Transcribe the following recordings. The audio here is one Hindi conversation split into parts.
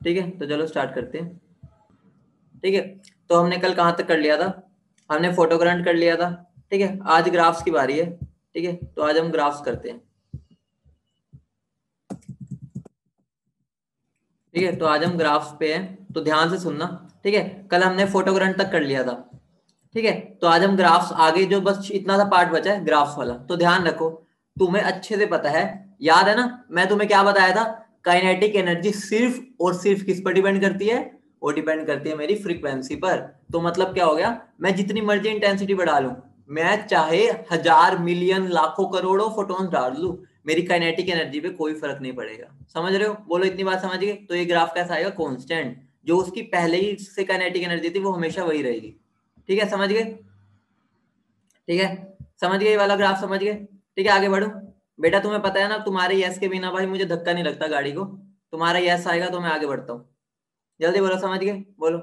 ठीक है, तो चलो स्टार्ट करते हैं। ठीक है, तो हमने कल कहाँ तक कर लिया था? हमने फोटो करंट कर लिया था। ठीक है, आज ग्राफ्स की बारी है। ठीक है, तो आज हम ग्राफ्स करते हैं। ठीक है, तो आज हम ग्राफ्स पे हैं, तो ध्यान से सुनना। ठीक है, कल हमने फोटो करंट तक कर लिया था। ठीक है, तो आज हम ग्राफ्स आगे जो बस इतना सा पार्ट बचा है ग्राफ्स वाला, तो ध्यान रखो। तुम्हें अच्छे से पता है, याद है ना मैं तुम्हें क्या बताया था? काइनेटिक एनर्जी सिर्फ और सिर्फ किस पर डिपेंड करती है? वो डिपेंड करती है मेरी फ्रीक्वेंसी पर। तो मतलब क्या हो गया, मैं जितनी मर्जी इंटेंसिटी बढ़ा लूं, मैं चाहे 1000 मिलियन लाखों करोड़ों फोटोन्स डाल लूं, मेरी काइनेटिक एनर्जी पे कोई फर्क नहीं पड़ेगा। समझ रहे हो? बोलो इतनी बात समझ गए? तो ये ग्राफ कैसा आएगा? कांस्टेंट। जो उसकी पहले ही से काइनेटिक एनर्जी थी वो हमेशा वही रहेगी। ठीक है, समझ गए? ठीक है, समझ गए? ये वाला ग्राफ समझ गए? ठीक है, आगे बढ़ो। बेटा तुम्हें पता है ना, तुम्हारे यस के बिना भाई मुझे धक्का नहीं लगता गाड़ी को। तुम्हारा यस आएगा तो मैं आगे बढ़ता हूँ। जल्दी बोलो, समझ गए? बोलो।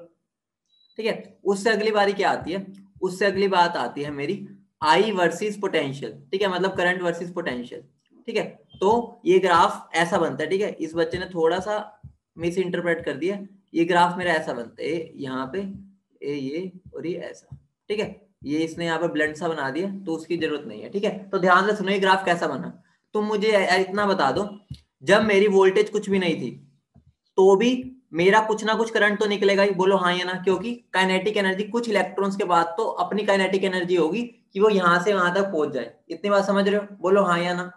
ठीक है, उससे अगली बारी क्या आती है? उससे अगली बात आती है मेरी आई वर्सेस पोटेंशियल। ठीक है, मतलब करंट वर्सेस पोटेंशियल। ठीक है, तो ये ग्राफ ऐसा बनता है। ठीक है, इस बच्चे ने थोड़ा सा मिस इंटरप्रेट कर दिया। ये ग्राफ मेरा ऐसा बनता है, यहाँ पे ये और ये ऐसा। ठीक है, ये इसने यहाँ पे ब्लंट सा बना दिया, तो उसकी जरूरत नहीं है। ठीक है, तो ध्यान से सुनो ये ग्राफ कैसा बना। तुम मुझे इतना बता दो, जब मेरी वोल्टेज कुछ भी नहीं थी तो भी मेरा कुछ ना कुछ करंट तो निकलेगा ही। बोलो हाँ या ना, क्योंकि काइनेटिक एनर्जी कुछ इलेक्ट्रॉन्स के बाद तो अपनी काइनेटिक एनर्जी होगी कि वो यहां से वहां तक पहुंच जाए। इतनी बात समझ रहे हो? बोलो हाँ या ना।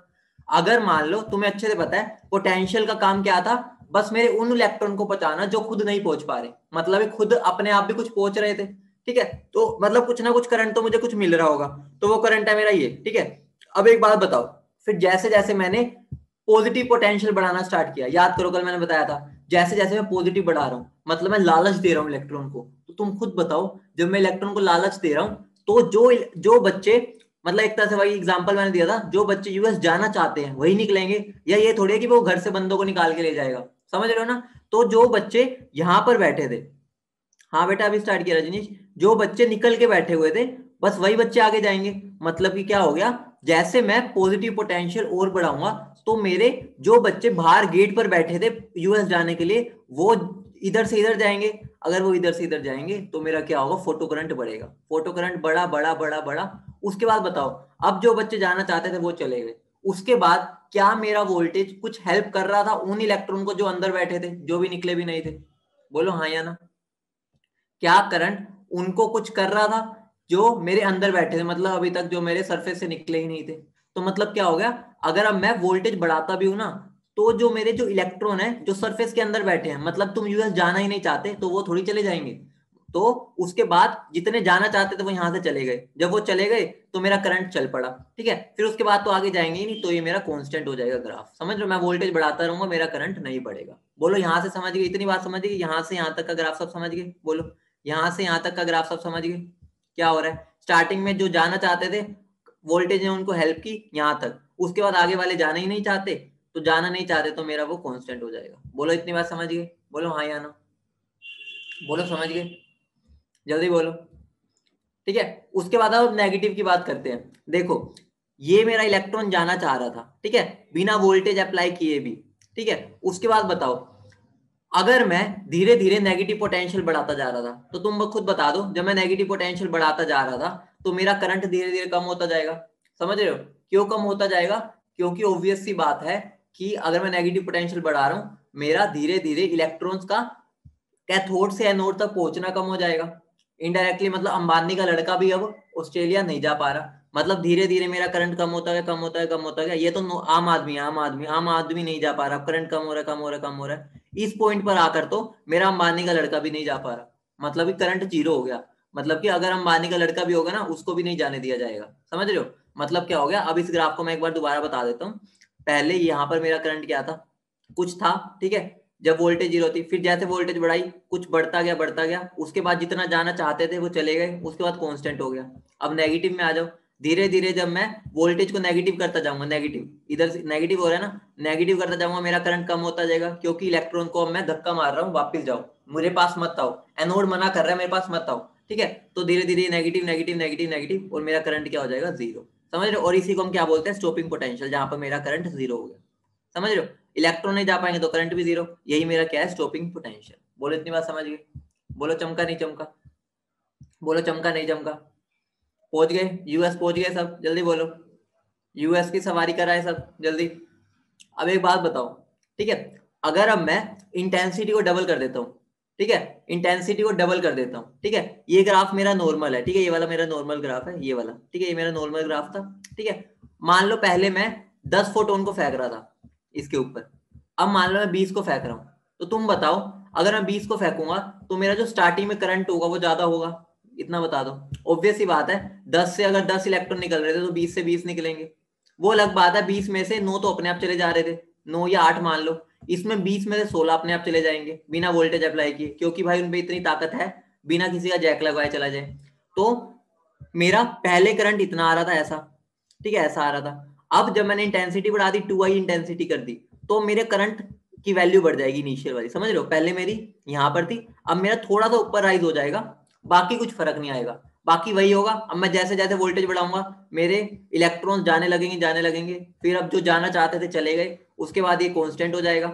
अगर मान लो तुम्हें अच्छे से पता है पोटेंशियल का काम क्या था, बस मेरे उन इलेक्ट्रॉन को पहुंचाना जो खुद नहीं पहुंच पा रहे, मतलब ये खुद अपने आप भी कुछ पहुंच रहे थे। ठीक है, तो मतलब कुछ ना कुछ करंट तो मुझे कुछ मिल रहा होगा, तो वो करंट है मेरा ये। ठीक है, अब एक बात बताओ, फिर जैसे जैसे मैंने पॉजिटिव पोटेंशियल बढ़ाना स्टार्ट किया, याद करो कल मैंने बताया था, जैसे जैसे मैं पॉजिटिव बढ़ा रहा हूँ मतलब मैं लालच दे रहा हूँ इलेक्ट्रॉन को। तो तुम खुद बताओ, जब मैं इलेक्ट्रॉन को लालच दे रहा हूँ, तो जो जो बच्चे, मतलब एक तरह से वही एग्जांपल मैंने दिया था, जो बच्चे यूएस जाना चाहते हैं वही निकलेंगे, या ये थोड़ी है कि वो घर से बंदों को निकाल के ले जाएगा। समझ रहे हो ना? तो जो बच्चे यहाँ पर बैठे थे, हाँ बेटा अभी स्टार्ट किया रजनीश, जो बच्चे निकल के बैठे हुए थे बस वही बच्चे आगे जाएंगे। मतलब कि क्या हो गया, जैसे मैं पॉजिटिव पोटेंशियल और बढ़ाऊंगा, तो मेरे जो बच्चे बाहर गेट पर बैठे थे यूएस जाने के लिए, वो इधर से इधर जाएंगे। अगर वो इधर से इधर जाएंगे तो मेरा क्या होगा, फोटो करंट बढ़ेगा। फोटो करंट बढ़ा बढ़ा बढ़ा बढ़ा, उसके बाद बताओ, अब जो बच्चे जाना चाहते थे वो चले गए। उसके बाद क्या मेरा वोल्टेज कुछ हेल्प कर रहा था उन इलेक्ट्रॉन को जो अंदर बैठे थे, जो भी निकले भी नहीं थे? बोलो हाँ या ना। क्या करंट उनको कुछ कर रहा था जो मेरे अंदर बैठे थे, मतलब अभी तक जो मेरे सरफेस से निकले ही नहीं थे? तो मतलब क्या हो गया, अगर अब मैं वोल्टेज बढ़ाता भी हूं ना, तो जो मेरे जो इलेक्ट्रॉन है जो सरफेस के अंदर बैठे हैं, मतलब तुम यूएस जाना ही नहीं चाहते तो वो थोड़ी चले जाएंगे। तो उसके बाद जितने जाना चाहते थे वो यहां से चले गए, जब वो चले गए तो मेरा करंट चल पड़ा। ठीक है, फिर उसके बाद तो आगे जाएंगे ही नहीं, तो ये मेरा कांस्टेंट हो जाएगा ग्राफ। समझ लो, मैं वोल्टेज बढ़ाता रहूंगा, मेरा करंट नहीं बढ़ेगा। बोलो यहां से समझ गए? इतनी बात समझ गए? यहां से यहां तक का ग्राफ सब समझ गए? बोलो यहां से यहां तक का ग्राफ सब समझ गए? क्या हो रहा है, स्टार्टिंग में जो जाना चाहते थे वोल्टेज ने उनको हेल्प की यहां तक, उसके बाद आगे वाले जाना ही नहीं चाहते, तो जाना नहीं चाहते तो मेरा वो कांस्टेंट हो जाएगा। बोलो इतनी बात समझ गए? बोलो हाँ या ना। बोलो समझ गए? जल्दी बोलो। ठीक है, उसके बाद अब नेगेटिव की बात करते हैं। देखो, ये मेरा इलेक्ट्रॉन जाना चाह रहा था, ठीक है, बिना वोल्टेज अप्लाई किए भी। ठीक है, उसके बाद बताओ, अगर मैं धीरे धीरे नेगेटिव पोटेंशियल बढ़ाता जा रहा था, तो तुम खुद बता दो, जब मैं नेगेटिव पोटेंशियल बढ़ाता जा रहा था तो मेरा करंट धीरे धीरे कम होता जाएगा। समझ रहे हो? क्यों कम होता जाएगा? क्योंकि ऑब्वियस सी बात है कि अगर मैं नेगेटिव पोटेंशियल बढ़ा रहा हूं, मेरा धीरे धीरे इलेक्ट्रॉन्स का कैथोड से एनोड तक पहुंचना कम हो जाएगा। इनडायरेक्टली मतलब अंबानी का लड़का भी अब ऑस्ट्रेलिया नहीं जा पा रहा, मतलब धीरे धीरे मेरा करंट कम होता गया, कम होता है, कम होता गया। ये तो आम आदमी, आम आदमी नहीं जा पा रहा, करंट कम हो रहा है, कम हो रहा है, कम हो रहा है। इस पॉइंट पर आकर तो मेरा अंबानी का लड़का भी नहीं जा पा रहा, मतलब कि करंट जीरो हो गया। मतलब कि अगर अंबानी का लड़का भी होगा ना, उसको भी नहीं जाने दिया जाएगा। समझ रहे हो? मतलब क्या हो गया, अब इस ग्राफ को मैं एक बार दोबारा बता देता हूँ। पहले यहाँ पर मेरा करंट क्या था, कुछ था, ठीक है, जब वोल्टेज जीरो थी, फिर जैसे वोल्टेज बढ़ाई कुछ बढ़ता गया बढ़ता गया, उसके बाद जितना जाना चाहते थे वो चले गए, उसके बाद कांस्टेंट हो गया। अब नेगेटिव में आ जाओ, धीरे धीरे जब मैं वोल्टेज को नेगेटिव करता जाऊंगा, नेगेटिव इधर से नेगेटिव हो रहा है ना, नेगेटिव करता जाऊंगा, मेरा करंट कम होता जाएगा, क्योंकि इलेक्ट्रॉन को अब मैं धक्का मार रहा हूँ, वापस जाओ, मेरे पास मत आओ, एनोड मना कर रहा है मेरे पास मत आओ। ठीक है, तो धीरे धीरे नेगेटिव नेगेटिव नेगेटिव नेगेटिव, और मेरा करंट क्या हो जाएगा, जीरो। समझ रहे हो? और इसी को हम क्या बोलते हैं, स्टॉपिंग पोटेंशियल, जहां पर मेरा करंट जीरो हो गया। समझ रहे हो? इलेक्ट्रॉन नहीं जा पाएंगे तो करंट भी जीरो। यही मेरा क्या है, स्टॉपिंग पोटेंशियल। बोलो इतनी बात समझ गए? बोलो चमका नहीं चमका? बोलो चमका नहीं चमका? पहुंच गए यूएस, पहुंच गए सब? जल्दी बोलो, यूएस की सवारी कराए सब जल्दी। अब एक बात बताओ, ठीक है, अगर अब मैं इंटेंसिटी को डबल कर देता हूँ, ठीक है, इंटेंसिटी को डबल कर देता हूँ, ठीक है, ये ग्राफ मेरा नॉर्मल है, ठीक है, ये वाला मेरा नॉर्मल ग्राफ है, ये वाला, ठीक है, ये मेरा नॉर्मल ग्राफ था, ठीक है। मान लो पहले मैं 10 फोटोन को फेंक रहा था इसके ऊपर, अब मान लो मैं 20 को फेंक रहा हूँ, तो तुम बताओ अगर मैं 20 को फेंकूंगा तो मेरा जो स्टार्टिंग में करंट होगा वो ज्यादा होगा, इतना बता दो। ऑब्वियस ही बात है, 10 से अगर 10 इलेक्ट्रॉन निकल रहे थे तो 20 से 20 निकलेंगे, वो अलग बात है। 20 में से 9 तो अपने आप चले जा रहे थे, 9 या 8 मान लो, इसमें 20 में से 16 अपने आप चले जाएंगे बिना वोल्टेज अप्लाई किए, क्योंकि भाई उनपे इतनी ताकत है, बिना किसी का जैक लगवाए चला जाए। तो मेरा पहले करंट इतना आ रहा था ऐसा, ठीक है, ऐसा आ रहा था। अब जब मैंने इंटेंसिटी बढ़ा दी, 2i इंटेंसिटी कर दी, तो मेरे करंट की वैल्यू बढ़ जाएगी इनिशियल वाली, समझ रहे हो? पहले मेरी यहाँ पर थी, अब मेरा थोड़ा सा ऊपर राइज हो जाएगा, बाकी कुछ फर्क नहीं आएगा, बाकी वही होगा। अब मैं जैसे जैसे वोल्टेज बढ़ाऊंगा मेरे इलेक्ट्रॉन जाने लगेंगे जाने लगेंगे, फिर अब जो जाना चाहते थे चले गए, उसके बाद ये कांस्टेंट हो जाएगा।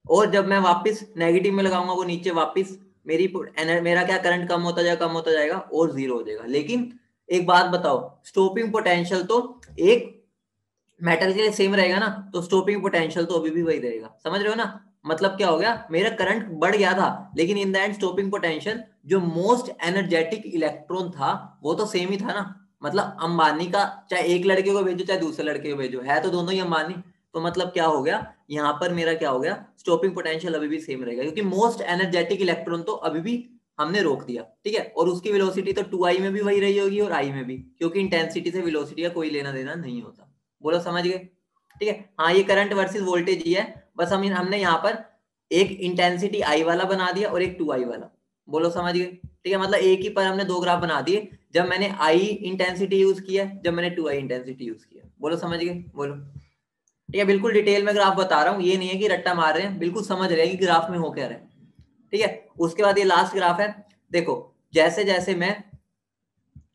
और जब मैं वापस नेगेटिव में लगाऊंगा वो नीचे वापस मेरा क्या करंट कम होता जाएगा, कम होता जाएगा और जीरो हो जाएगा। लेकिन एक बात बताओ, स्टॉपिंग पोटेंशियल तो एक मेटल के लिए सेम रहेगा ना, तो स्टॉपिंग पोटेंशियल तो अभी भी वही रहेगा, समझ रहे हो ना? मतलब क्या हो गया, मेरा करंट बढ़ गया था लेकिन in the end stopping potential जो मोस्ट एनर्जेटिक इलेक्ट्रॉन था वो तो सेम ही था ना। मतलब अंबानी का चाहे एक लड़के को भेजो चाहे दूसरे लड़के को भेजो, है तो दोनों ही अंबानी। तो मतलब क्या हो गया यहाँ पर, मेरा क्या हो गया, स्टॉपिंग पोटेंशियल अभी भी सेम रहेगा, क्योंकि मोस्ट एनर्जेटिक इलेक्ट्रॉन तो अभी भी हमने रोक दिया, ठीक है। और उसकी वेलोसिटी तो 2i में भी वही रही होगी और i में भी, क्योंकि इंटेंसिटी से वेलोसिटी का कोई लेना देना नहीं होता। बोलो समझ गए? ठीक है, हाँ, ये करंट वर्सेस वोल्टेज ही है, बस हमने यहाँ पर एक इंटेंसिटी आई वाला बना दिया और एक 2i वाला। बोलो समझ गए? ठीक है, मतलब एक ही पर हमने दो ग्राफ बना दिए, जब मैंने आई इंटेंसिटी यूज किया, जब मैंने 2i इंटेंसिटी यूज किया। बोलो समझ गए? बोलो। ठीक है, बिल्कुल डिटेल में ग्राफ बता रहा हूँ, ये नहीं है कि रट्टा मार रहे हैं, बिल्कुल समझ रहे हैं कि ग्राफ में हो क्या रहा है। ठीक है, उसके बाद ये लास्ट ग्राफ है, देखो जैसे जैसे मैं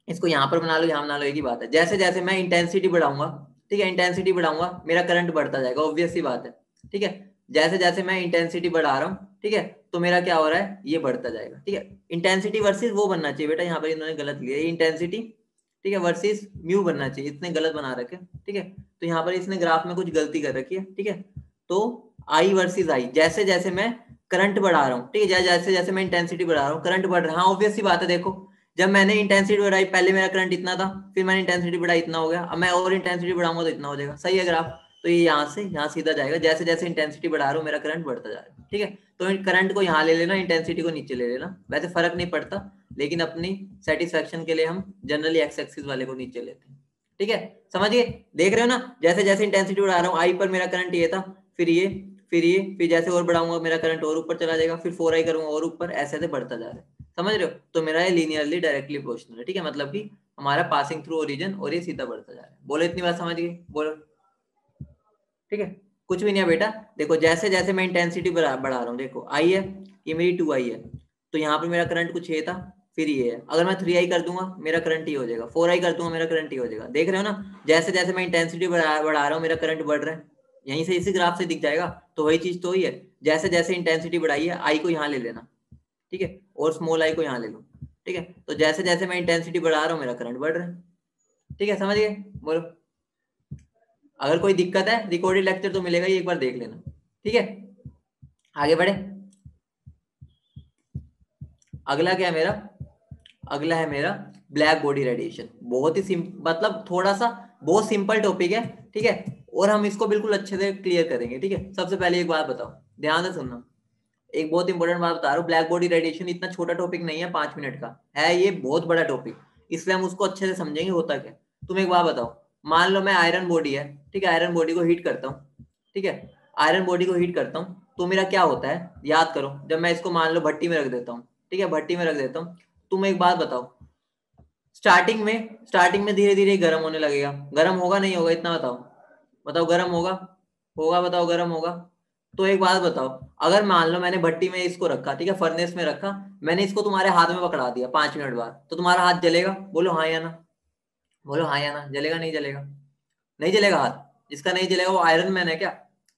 इसको यहाँ पर बना लो यहाँ बना लो, एक ही बात है, जैसे जैसे मैं इंटेंसिटी बढ़ाऊंगा, ठीक है, इंटेंसिटी बढ़ाऊंगा मेरा करंट बढ़ता जाएगा, ऑब्वियस सी बात है। ठीक है, जैसे जैसे मैं इंटेंसिटी बढ़ा रहा हूँ, ठीक है, तो मेरा क्या हो रहा है, ये बढ़ता जाएगा। ठीक है, इंटेंसिटी वर्सेस वो बनना चाहिए बेटा, यहाँ पर इन्होंने गलत लिया इंटेंसिटी, ठीक है, वर्सेस म्यू बनना चाहिए, इतने गलत बना रखे। ठीक है, तो यहाँ पर इसने ग्राफ में कुछ गलती कर रखी है। ठीक है, तो आई वर्सेस आई, जैसे जैसे मैं करंट बढ़ा रहा हूँ, ठीक है, जैसे जैसे मैं इंटेंसिटी बढ़ा रहा हूँ करंट बढ़ रहा है। हाँ ऑब्वियस सी बात है, देखो जब मैंने इंटेंसिटी बढ़ाई, पहले मेरा करंट इतना था, फिर मैंने इंटेंसिटी बढ़ाई इतना हो गया, अब मैं और इंटेंसिटी बढ़ाऊंगा तो इतना हो जाएगा। सही है ग्राफ? तो ये यहाँ से यहाँ सीधा जाएगा, जैसे जैसे इंटेंसिटी बढ़ा रहा हूँ मेरा करंट बढ़ता जा रहा है। ठीक है, तो करंट को यहाँ ले लेना, इंटेंसिटी को नीचे ले लेना, वैसे फर्क नहीं पड़ता, लेकिन अपनी सेटिस्फेक्शन के लिए हम जनरली एक्स एक्सिस वाले को नीचे लेते हैं। ठीक है, समझिए, देख रहे हो ना, जैसे जैसे इंटेंसिटी बढ़ा रहा हूँ, आई पर मेरा करंट ये था, फिर ये, फिर ये, फिर जैसे और बढ़ाऊंगा मेरा करंट और ऊपर चला जाएगा, फिर 4i करूंगा और ऊपर, ऐसे ऐसे बढ़ता जा रहा है। समझ रहे हो? तो मेरा ये लीनियरली डायरेक्टली प्रोपोर्शनल है। ठीक है, मतलब कि हमारा पासिंग थ्रू ओरिजिन और ये सीधा बढ़ता जा रहा है। बोलो इतनी बात समझ गए? बोलो। ठीक है, कुछ भी नहीं है बेटा, देखो जैसे जैसे मैं इंटेंसिटी बढ़ा रहा हूँ, देखो आई है, ये मेरी 2i है, तो यहाँ पे मेरा करंट कुछ ये था, फिर ये है, अगर मैं 3i कर दूंगा मेरा करंट ही हो जाएगा, 4i कर दूंगा मेरा करंट ही हो जाएगा। देख रहे हो ना, जैसे जैसे मैं इंटेंसिटी बढ़ा रहा हूँ मेरा करंट बढ़ रहा है, यहीं से इसी ग्राफ से दिख जाएगा। तो वही चीज तो ही है, जैसे जैसे इंटेंसिटी बढ़ाई है, आई को यहाँ ले लेना, ठीक है, और स्मॉल आई को यहाँ ले लो। ठीक है, तो जैसे जैसे मैं इंटेंसिटी बढ़ा रहा हूँ मेरा करंट बढ़ रहा है। ठीक है, समझ गए? बोलो। अगर कोई दिक्कत है रिकॉर्डेड लेक्चर तो मिलेगा ही, एक बार देख लेना। ठीक है, आगे बढ़े। अगला क्या है मेरा, अगला है मेरा ब्लैक बॉडी रेडिएशन। बहुत ही मतलब थोड़ा सा बहुत सिंपल टॉपिक है, ठीक है, और हम इसको बिल्कुल अच्छे से क्लियर करेंगे। ठीक है, सबसे पहले एक बात बताओ, ध्यान से सुनना, एक बहुत इंपॉर्टेंट बात बता रहा हूँ, ब्लैक बॉडी रेडिएशन इतना छोटा टॉपिक नहीं है, 5 मिनट का है, ये बहुत बड़ा टॉपिक, इसलिए हम उसको अच्छे से समझेंगे होता क्या। तुम एक बात बताओ, मान लो मैं आयरन बॉडी है, ठीक है, आयरन बॉडी को हीट करता हूँ, ठीक है, आयरन बॉडी को हीट करता हूँ, तो मेरा क्या होता है, याद करो, जब मैं इसको मान लो भट्टी में रख देता हूँ, ठीक है, भट्टी में रख देता हूँ, तुम एक बात बताओ, स्टार्टिंग में धीरे धीरे गर्म होने लगेगा, गर्म होगा नहीं होगा, इतना बताओ, बताओ गर्म होगा, होगा, बताओ गर्म होगा। तो एक बात बताओ, अगर मान लो मैंने भट्टी में इसको रखा, ठीक है, फर्नेस में रखा, मैंने इसको तुम्हारे हाथ में पकड़ा दिया 5 मिनट बाद, तो तुम्हारा हाथ जलेगा? बोलो हाँ या ना, बोलो हाँ या ना, जलेगा नहीं जलेगा? नहीं जलेगा हाथ, जिसका नहीं जलेगा वो आयरन मैन है क्या?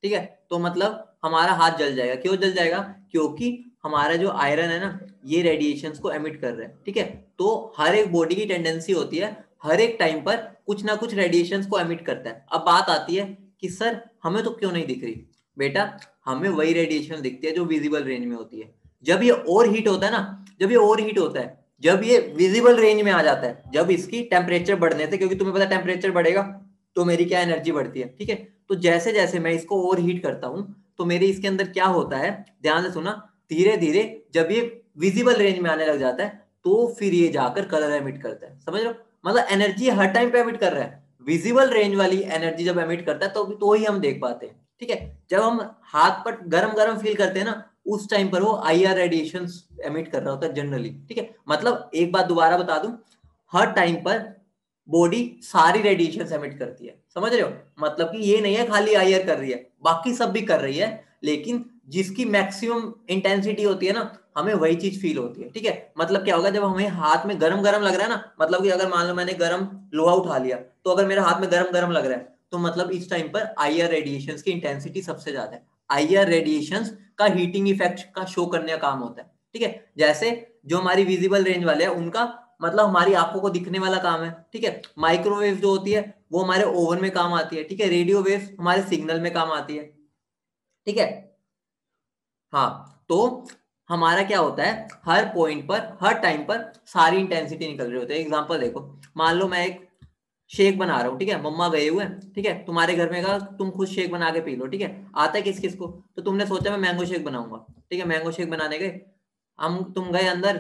ठीक है, तो मतलब हमारा हाथ जल जाएगा। क्यों जल जाएगा? क्योंकि हमारा जो आयरन है ना, ये रेडिएशंस को एमिट कर रहा है, ठीक है। तो हर एक बॉडी की टेंडेंसी होती है हर एक टाइम पर कुछ ना कुछ रेडिएशंस को एमिट करता है। अब बात आती है कि सर हमें तो क्यों नहीं दिख रही? बेटा, हमें वही रेडिएशन दिखती है जो विजिबल रेंज में होती है। जब ये और हीट होता है ना, जब ये और हीट होता है, जब ये विजिबल रेंज में आ जाता है, जब इसकी टेम्परेचर बढ़ने से, क्योंकि तुम्हें पता है टेम्परेचर बढ़ेगा तो मेरी क्या एनर्जी बढ़ती है, ठीक है। तो जैसे जैसे मैं इसको ओवर हीट करता हूं तो मेरे इसके अंदर क्या होता है, ध्यान से सुना, धीरे धीरे जब ये विजिबल रेंज में आने लग जाता है तो फिर ये जाकर कलर एमिट करता है। समझ लो, मतलब एनर्जी हर टाइम पे एमिट कर रहा है। विजिबल रेंज वाली एनर्जी जब एमिट करता है तो ही हम देख पाते हैं, ठीक है। जब हम हाथ पर गरम गरम फील करते हैं ना, उस टाइम पर वो IR रेडिएशन एमिट कर रहा होता है जनरली, ठीक है। मतलब एक बात दोबारा बता दूं, हर टाइम पर बॉडी सारी रेडिएशन एमिट करती है, समझ रहे हो। मतलब कि ये नहीं है खाली IR कर रही है, बाकी सब भी कर रही है, लेकिन जिसकी मैक्सिमम इंटेंसिटी होती है ना, हमें वही चीज फील होती है, ठीक है। मतलब क्या होगा, जब हमें हाथ में गरम गरम लग रहा है ना, मतलब कि अगर मान लो मैंने गरम लोहा उठा लिया, तो अगर मेरे हाथ में गरम गरम लग रहा है तो मतलब इस टाइम पर IR रेडिएशंस की इंटेंसिटी सबसे ज्यादा है। IR रेडिएशंस का हीटिंग इफेक्ट का शो करने का काम होता है, ठीक है। जैसे जो हमारी विजिबल रेंज वाले हैं उनका मतलब हमारी आंखों को दिखने वाला काम है, ठीक है। माइक्रोवेव जो होती है वो हमारे ओवन में काम आती है, ठीक है। रेडियो वेव हमारे सिग्नल में काम आती है, ठीक है। हाँ, तो हमारा क्या होता है, हर पॉइंट पर हर टाइम पर सारी इंटेंसिटी निकल रही होती है। एग्जांपल देखो, मान लो मैं एक शेक बना रहा हूँ, ठीक है। मम्मा गए हुए हैं, ठीक है, तुम्हारे घर में कहा तुम खुद शेक बना के पी लो, ठीक है। आता है किस किस को? तो तुमने सोचा मैं मैंगो शेक बनाऊंगा, ठीक है। मैंगो शेक बनाने गए, तुम गए अंदर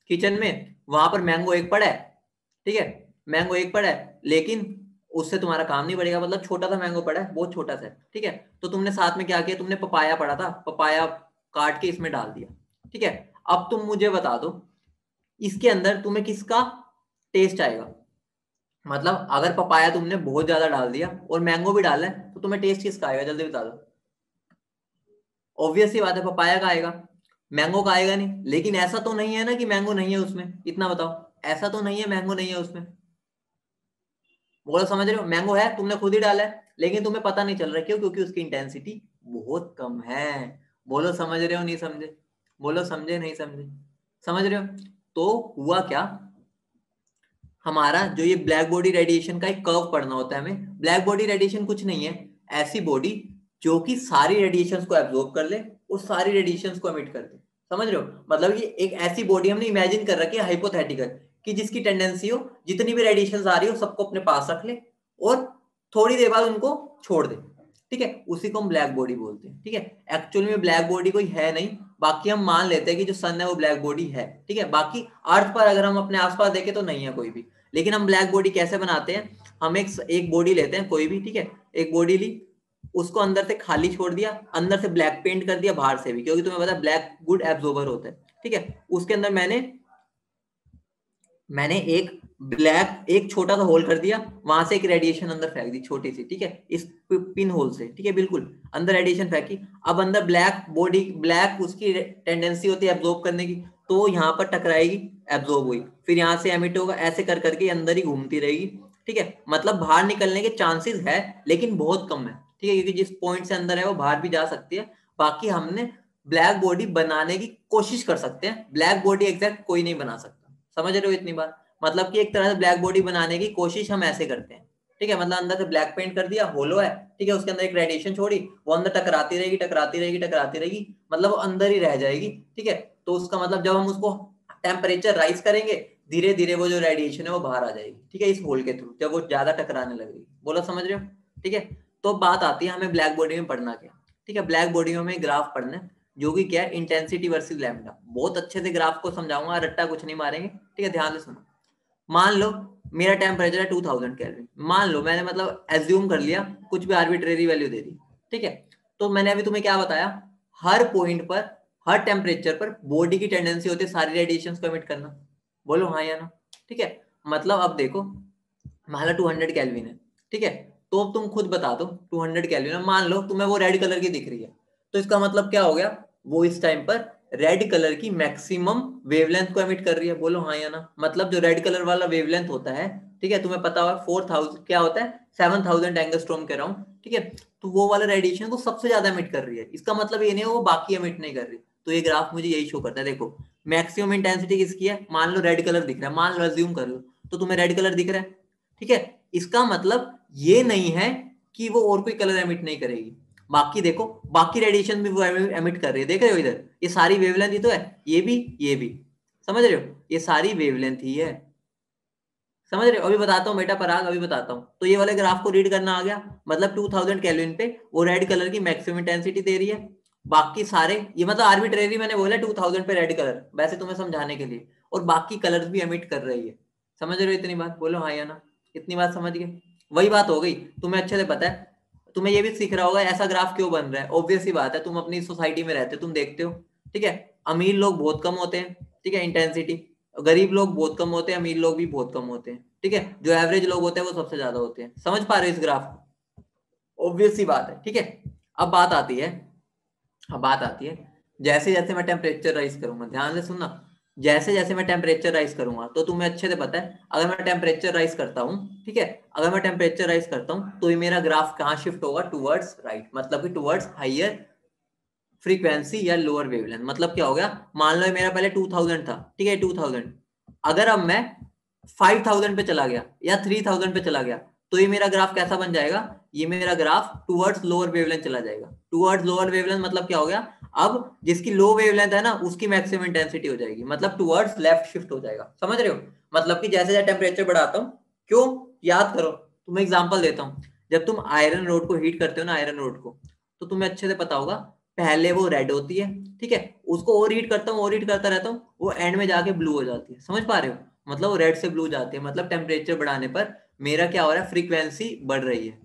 किचन में, वहां पर मैंगो एक पड़ा है, ठीक है। मैंगो एक पड़ा है, लेकिन उससे तुम्हारा काम नहीं बढ़ेगा, मतलब छोटा सा मैंगो पड़ा है, बहुत छोटा सा है, ठीक है। तो तुमने साथ में क्या किया, तुमने पपाया पड़ा था, पपाया काट के इसमें डाल दिया, ठीक है। अब तुम मुझे बता दो इसके अंदर तुम्हें किसका टेस्ट आएगा? मतलब अगर पपाया तुमने बहुत ज्यादा डाल दिया और मैंगो भी डाला है तो तुम्हें टेस्ट किसका आएगा, जल्दी बता दो। ऑब्वियस सी बात है, पपाया का आएगा, मैंगो का आएगा नहीं। लेकिन ऐसा तो नहीं है ना कि मैंगो नहीं है उसमें, इतना बताओ। ऐसा तो नहीं है मैंगो नहीं है उसमें, बोलो समझ रहे हो। मैंगो है, तुमने खुद ही डाला है, लेकिन तुम्हें पता नहीं चल रहा है। क्यों? क्योंकि उसकी इंटेंसिटी बहुत कम है। बोलो समझ रहे हो नहीं समझे? बोलो समझे नहीं समझे? समझ रहे हो? तो हुआ क्या, हमारा जो ये ब्लैक बॉडी रेडिएशन का एक कर्व पढ़ना होता है हमें। ब्लैक बॉडी रेडिएशन कुछ नहीं है, ऐसी बॉडी जो कि सारी रेडिएशंस को एब्जॉर्ब कर ले और सारी रेडिएशंस को एमिट कर दे। समझ रहे हो? मतलब ये एक ऐसी बॉडी हमने इमेजिन कर रखी है हाइपोथेटिकल, कि जिसकी टेंडेंसी हो जितनी भी रेडिएशंस आ रही हो सबको अपने पास रख ले और थोड़ी देर बाद उनको छोड़ दे, ठीक है। उसी को हम ब्लैक बॉडी बोलते हैं, ठीक है। एक्चुअली में ब्लैक बॉडी कोई है नहीं, बाकी हम मान लेते हैं कि जो सन है वो ब्लैक बॉडी है, ठीक है। बाकी अर्थ पर अगर हम अपने आसपास देखें तो नहीं है कोई भी। लेकिन हम ब्लैक बॉडी कैसे बनाते हैं, हम एक बॉडी लेते हैं कोई भी, ठीक है। एक बॉडी ली, उसको अंदर से खाली छोड़ दिया, अंदर से ब्लैक पेंट कर दिया, बाहर से भी, क्योंकि तुम्हें पता है ब्लैक गुड एब्जॉर्बर होता है, ठीक है। उसके अंदर मैंने एक छोटा सा होल कर दिया, वहां से एक रेडिएशन अंदर फेंक दी छोटी सी, ठीक है, इस पिन होल से, ठीक है, बिल्कुल अंदर रेडिएशन फेंकी। अब अंदर ब्लैक बॉडी, ब्लैक उसकी टेंडेंसी होती है एब्जॉर्ब करने की, तो यहाँ पर टकराएगी, एब्जॉर्ब हुई, फिर यहाँ से एमिट होगा, ऐसे कर करके अंदर ही घूमती रहेगी, ठीक है। मतलब बाहर निकलने के चांसेस है लेकिन बहुत कम है, ठीक है, क्योंकि जिस पॉइंट से अंदर है वो बाहर भी जा सकती है। बाकी हमने ब्लैक बॉडी बनाने की कोशिश कर सकते हैं, ब्लैक बॉडी एग्जैक्ट कोई नहीं बना सकता। समझ रहे हो इतनी बात? मतलब कि एक तरह से ब्लैक बॉडी बनाने की कोशिश हम ऐसे करते हैं, ठीक है। मतलब अंदर से ब्लैक पेंट कर दिया, होलो है, ठीक है, उसके अंदर एक रेडिएशन छोड़ी, वो अंदर टकराती रहेगी टकराती रहेगी टकराती रहेगी, मतलब वो अंदर ही रह जाएगी, ठीक है। तो उसका मतलब जब हम उसको टेम्परेचर राइज करेंगे, धीरे धीरे वो जो रेडिएशन है वो बाहर आ जाएगी, ठीक है, इस होल के थ्रू, जब वो ज्यादा टकराने लगेगी। बोलो समझ रहे हो? ठीक है। तो बात आती है हमें ब्लैक बॉडी में पढ़ना क्या, ठीक है। ब्लैक बॉडी में हमें ग्राफ पढ़ना है, जो कि क्या है, इंटेंसिटी वर्सेस लैम्डा। बहुत अच्छे से ग्राफ को समझाऊंगा, रट्टा कुछ नहीं मारेंगे, ठीक है, ध्यान से सुनो। मान लो मेरा टेम्परेचर है 2000 केल्विन, मान लो मैंने मतलब एज्यूम कर लिया, कुछ भी आर्बिट्रेरी वैल्यू दे दी, ठीक है। तो मैंने अभी तुम्हें क्या बताया, हर पॉइंट पर हर टेम्परेचर पर बॉडी की टेंडेंसी होती है सारी रेडिएशंस को एमिट करना। बोलो हाँ या ना? ठीक है। मतलब अब देखो, मान लो 200 केल्विन है, ठीक है। तो अब तुम खुद बता दो, 200 केल्विन है, मान लो तुम्हें वो रेड कलर की दिख रही है, तो इसका मतलब क्या हो गया, वो इस टाइम पर रेड कलर की मैक्सिमम वेवलेंथ को एमिट कर रही है। बोलो हाँ या ना? मतलब जो रेड कलर वाला वेवलेंथ होता है, ठीक है, तुम्हें पता होगा 4000 क्या होता है, 7000 एंगस्ट्रॉम कह रहा हूँ, ठीक है, तो वो वाला रेडिएशन को सबसे ज्यादा एमिट कर रही है। इसका मतलब ये नहीं है वो बाकी एमिट नहीं कर रही। तो ये ग्राफ मुझे यही शो करता है। देखो मैक्सिमम इंटेंसिटी किसकी है, मान लो रेड कलर दिख रहा है, मान लो अज्यूम कर लो, तो तुम्हें रेड कलर दिख रहा है, ठीक है, इसका मतलब ये नहीं है कि वो और कोई कलर एमिट नहीं करेगी। बाकी देखो बाकी रेडिएशन भी वो एमिट कर रही है, देख रहे हो इधर, ये सारी वेवलेंथ ही तो है, ये भी, समझ रहे हो, ये सारी वेवलेंथ ही है, समझ रहे हो। अभी बताता हूँ बेटा पराग, अभी बताता हूँ। तो ये वाले ग्राफ को रीड करना आ गया, मतलब 2000 केल्विन पे वो रेड कलर की मैक्सिमम इंटेंसिटी दे रही है, बाकी सारे ये मतलब आर्बिट्रेरी मैंने बोला 2000 पे रेड कलर, वैसे तुम्हें समझाने के लिए, और बाकी कलर्स भी एमिट कर रही है। समझ रहे हो इतनी बात, बोलो हाँ या ना, इतनी बात समझ गए। वही बात हो गई, तुम्हें अच्छे से पता है, तुम्हें ये भी सीख रहा होगा ऐसा ग्राफ क्यों बन रहा है। ऑब्वियस ही बात है, तुम अपनी सोसाइटी में रहते हो, तुम देखते हो, ठीक है, अमीर लोग बहुत कम होते हैं, ठीक है, इंटेंसिटी, गरीब लोग बहुत कम होते हैं, अमीर लोग भी बहुत कम होते हैं, ठीक है, जो एवरेज लोग होते हैं वो सबसे ज्यादा होते हैं। समझ पा रहे हो इस ग्राफ को, ऑब्वियस सी बात है, ठीक है। अब बात आती है, जैसे जैसे मैं टेम्परेचर राइज करूंगा, ध्यान से सुनना, जैसे जैसे मैं टेम्परेचर राइज करूंगा, तो तुम्हें अच्छे से पता है, अगर मैं टेम्परेचर राइज करता हूँ, ठीक है, अगर मैं टेम्परेचर राइज करता हूँ तो ये मेरा ग्राफ कहाँ शिफ्ट होगा, टुवर्ड्स राइट, मतलब कि टुवर्ड्स हाइयर फ्रीक्वेंसी या लोअर वेवलेंथ। मतलब क्या हो गया, मान लो मेरा पहले 2000 था, ठीक है, 2000, अगर अब मैं 5000 पे चला गया या 3000 पे चला गया, तो ये मेरा ग्राफ कैसा बन जाएगा, ये मेरा ग्राफ टुवर्ड्स लोअर वेवलेंथ चला जाएगा। टुवर्ड्स लोअर वेवलेंथ मतलब क्या हो गया, अब जिसकी लो वेवलेंथ है ना उसकी मैक्सिमम इंटेंसिटी हो जाएगी, मतलब टुवर्ड्स लेफ्ट शिफ्ट हो जाएगा। समझ रहे हो, मतलब कि जैसे जैसे टेम्परेचर बढ़ाता हूँ, क्यों, याद करो, तुम्हें एग्जांपल देता हूँ, जब तुम आयरन रोड को हीट करते हो ना, आयरन रोड को, तो तुम्हें अच्छे से पता होगा, पहले वो रेड होती है, ठीक है, उसको और हीट करता हूँ, और हीट करता रहता हूँ, वो एंड में जाके ब्लू हो जाती है। समझ पा रहे हो, मतलब वो रेड से ब्लू जाती है, मतलब टेम्परेचर बढ़ाने पर मेरा क्या हो रहा है, फ्रीक्वेंसी बढ़ रही है,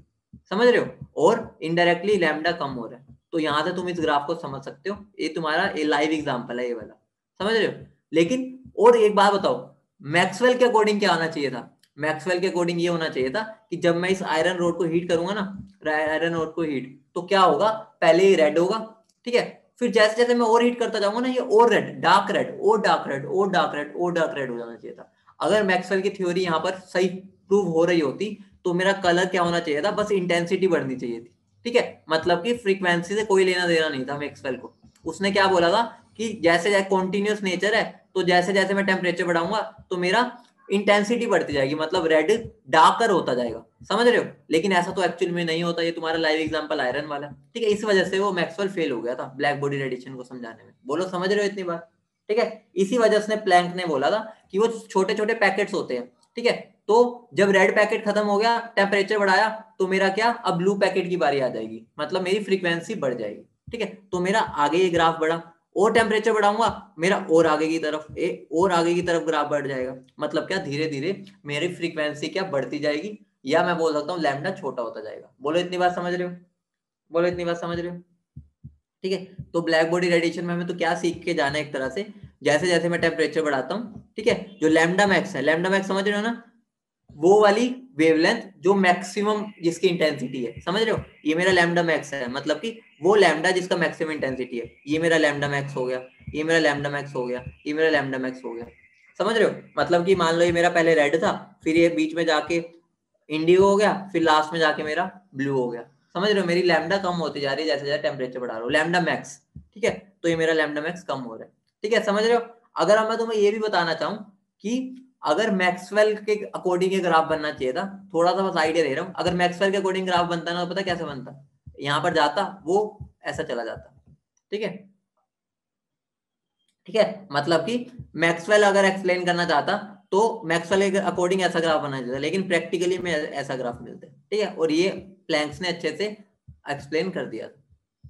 समझ रहे हो, और इनडायरेक्टली लैम्डा कम हो रहा है। तो यहां से तुम इस ग्राफ को समझ सकते हो, ये तुम्हारा लाइव एग्जांपल है ये वाला, समझ रहे हो। लेकिन और एक बात बताओ, मैक्सवेल के अकॉर्डिंग क्या आना चाहिए था, मैक्सवेल के अकॉर्डिंग ये होना चाहिए था कि जब मैं इस आयरन रोड को हीट करूंगा ना, आयरन रोड को हीट, तो क्या होगा, पहले ही रेड होगा, ठीक है, फिर जैसे जैसे मैं और हीट करता जाऊंगा ना, ये और रेड, डार्क रेड, और डार्क रेड, और डार्क रेड, और डार्क रेड हो जाना चाहिए था। अगर मैक्सवेल की थ्योरी यहाँ पर सही प्रूव हो रही होती, तो मेरा कलर क्या होना चाहिए था, बस इंटेंसिटी बढ़नी चाहिए थी, ठीक है, मतलब कि फ्रीक्वेंसी से कोई लेना देना नहीं था मैक्सवेल को। उसने क्या बोला था कि जैसे जैसे कॉन्टिन्यूस नेचर है, तो जैसे जैसे मैं टेम्परेचर बढ़ाऊंगा तो मेरा इंटेंसिटी बढ़ती जाएगी, मतलब रेड डार्कर होता जाएगा। समझ रहे हो, लेकिन ऐसा तो एक्चुअल में नहीं होता। ये तुम्हारा लाइव एग्जांपल आयरन वाला, ठीक है, इस वजह से वो मैक्सवेल फेल हो गया था ब्लैक बॉडी रेडिएशन को समझाने में। बोलो समझ रहे हो इतनी बात, ठीक है। इसी वजह से प्लैंक ने बोला था कि वो छोटे छोटे पैकेट्स होते हैं, ठीक है, तो जब रेड पैकेट खत्म हो गया, टेम्परेचर बढ़ाया, तो मेरा क्या, अब ब्लू पैकेट की बारी आ जाएगी, मतलब मेरी फ्रीक्वेंसी बढ़ जाएगी, ठीक है, तो मेरा आगे ये ग्राफ बढ़ा, और टेम्परेचर बढ़ाऊंगा, मेरा और आगे की तरफ और आगे की तरफ ग्राफ बढ़ जाएगा। मतलब क्या, धीरे धीरे मेरी फ्रीक्वेंसी क्या बढ़ती जाएगी, या मैं बोल सकता हूँ लैम्डा छोटा होता जाएगा। बोलो इतनी बात समझ रहे हो, बोलो इतनी बात समझ रहे हो, ठीक है। तो ब्लैक बॉडी रेडिएशन में हमें तो क्या सीख के जाना है, एक तरह से जैसे जैसे मैं टेम्परेचर बढ़ाता हूँ, ठीक है, जो लैम्डा मैक्स है, लैम्डा मैक्स समझ रहे हो ना, वो वाली वेवलेंथ जो मैक्सिमम जिसकी इंटेंसिटी है, समझ रहे हो, ये मेरा लैम्डा मैक्स है, मतलब कि वो लैम्डा जिसका मैक्सिमम इंटेंसिटी है, ये मेरा लैम्डा मैक्स हो गया, ये मेरा लैम्डा मैक्स हो गया, ये मेरा लैम्डा मैक्स हो गया। समझ रहे हो, मतलब कि मान लो ये मेरा पहले रेड था, फिर ये बीच में जाके इंडिगो हो गया, फिर लास्ट में जाके मेरा ब्लू हो गया। समझ रहे हो, मेरी लैम्डा कम होती जा रही है जैसे जैसे टेम्परेचर बढ़ा रहा हूँ, लैम्डा मैक्स, ठीक है, तो ये मेरा लैम्डा मैक्स कम हो रहा है, ठीक है, समझ रहे हो। अगर अब मैं तुम्हें ये भी बताना चाहूँ कि अगर मैक्सवेल के अकॉर्डिंग ये ग्राफ बनना चाहिए था, थोड़ा सा बस आइडिया दे रहा हूँ, अगर मैक्सवेल के अकॉर्डिंग ग्राफ बनता ना, तो पता कैसे बनता, यहाँ पर जाता वो ऐसा चला जाता, ठीक है, ठीक है, मतलब कि मैक्सवेल अगर एक्सप्लेन करना चाहता तो मैक्सवेल के अकॉर्डिंग ऐसा ग्राफ बनना चाहिए, लेकिन प्रैक्टिकली में ऐसा ग्राफ मिलता है, ठीक है, और ये प्लैंक्स ने अच्छे से एक्सप्लेन कर दिया था,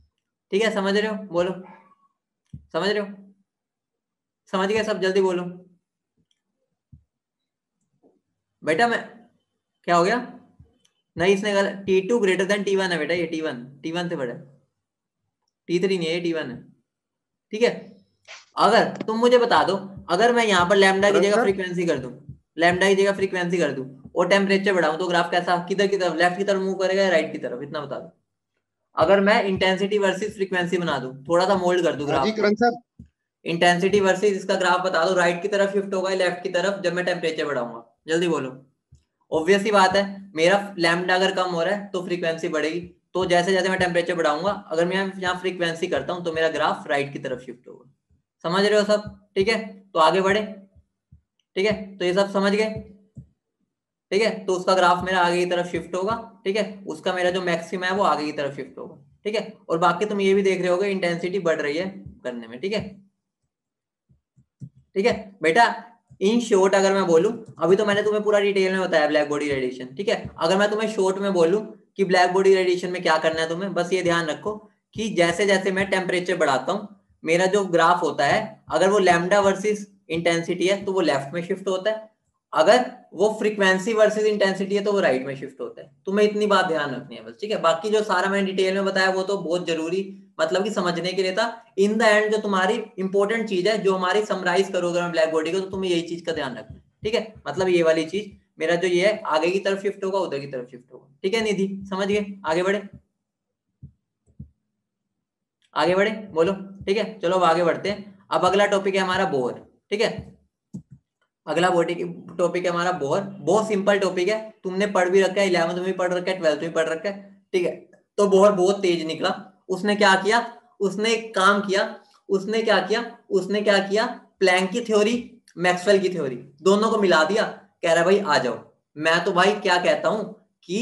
ठीक है, समझ रहे हो, बोलो समझ रहे हो, समझ गए सब, जल्दी बोलो बेटा। मैं क्या हो गया, नहीं इसने गलत, T2 ग्रेटर देन T1 है बेटा, ये T1 से बड़ा है, T3 नहीं है, ये T1 है, ठीक है। अगर तुम मुझे बता दो, अगर मैं यहाँ पर लैम्डा की जगह फ्रीक्वेंसी कर दूं, लैम्डा की जगह फ्रीक्वेंसी कर दूं और टेम्परेचर बढ़ाऊं, तो ग्राफ कैसा, किधर की तरफ, लेफ्ट की तरफ मूव करेगा या राइट की तरफ, इतना बता दो। अगर मैं इंटेंसिटी वर्सेस फ्रीक्वेंसी बना दूं, थोड़ा सा मोल्ड कर दूं ग्राफ को, इंटेंसिटी वर्सेस इसका ग्राफ बता दो, राइट की तरफ शिफ्ट होगा लेफ्ट की तरफ जब मैं टेम्परेचर बढ़ाऊंगा, जल्दी बोलो। ऑब्वियस ही बात है, मेरा लैम्डा अगर कम हो रहा है तो फ्रीक्वेंसी बढ़ेगी, तो जैसे जैसे मैं टेम्परेचर बढ़ाऊंगा, अगर मैं यहाँ फ्रीक्वेंसी करता हूँ तो मेरा ग्राफ राइट की तरफ शिफ्ट होगा। समझ रहे हो सब? ठीक है, तो आगे बढ़े। ठीक है, तो ये सब समझ गए। ठीक है, तो उसका ग्राफ मेरा आगे की तरफ शिफ्ट होगा। ठीक है, उसका मेरा जो मैक्सिमम है वो आगे की तरफ शिफ्ट होगा। ठीक है, और बाकी तुम ये भी देख रहे होगे इंटेंसिटी बढ़ रही है करने में। ठीक है, ठीक है बेटा। इन शॉर्ट अगर मैं बोलूं, अभी तो मैंने तुम्हें पूरा डिटेल में बताया ब्लैक बॉडी रेडिएशन। ठीक है, अगर मैं तुम्हें शॉर्ट में बोलूं कि ब्लैक बॉडी रेडिएशन में क्या करना है तुम्हें, बस ये ध्यान रखो कि जैसे जैसे मैं टेम्परेचर बढ़ाता हूं, मेरा जो ग्राफ होता है, अगर वो लैम्डा वर्सेस इंटेंसिटी है तो वो लेफ्ट में शिफ्ट होता है, अगर वो फ्रीक्वेंसी वर्सेस इंटेंसिटी है तो वो राइट में शिफ्ट होता है। तुम्हें इतनी बात ध्यान रखनी है बस। ठीक है, बाकी जो सारा मैंने डिटेल में बताया वो तो बहुत जरूरी, मतलब कि समझने के लिए था। इन द एंड जो तुम्हारी इंपॉर्टेंट चीज है, जो हमारी समराइज करोगे मैं ब्लैक बॉडी को, तो तुम्हें यही चीज का ध्यान रखना है। ठीक है, मतलब ये वाली चीज मेरा जो ये है आगे की तरफ शिफ्ट होगा, उधर की तरफ शिफ्ट होगा। ठीक है निधि, समझ गए? आगे बढ़े, आगे बढ़े, बोलो। ठीक है, चलो अब आगे बढ़ते हैं। अब अगला टॉपिक है हमारा बोर। ठीक है, अगला बॉडी टॉपिक है हमारा बोर। बहुत सिंपल टॉपिक है, तुमने पढ़ भी रखा है, 11th में भी पढ़ रखा है, 12th में पढ़ रखा है। ठीक है, तो बोर बहुत तेज निकला। उसने क्या किया, उसने एक काम किया, उसने क्या किया, उसने क्या किया, प्लैंक की थ्योरी, मैक्सवेल की थ्योरी, दोनों को मिला दिया। कह रहा भाई आ जाओ। मैं तो भाई क्या कहता हूं कि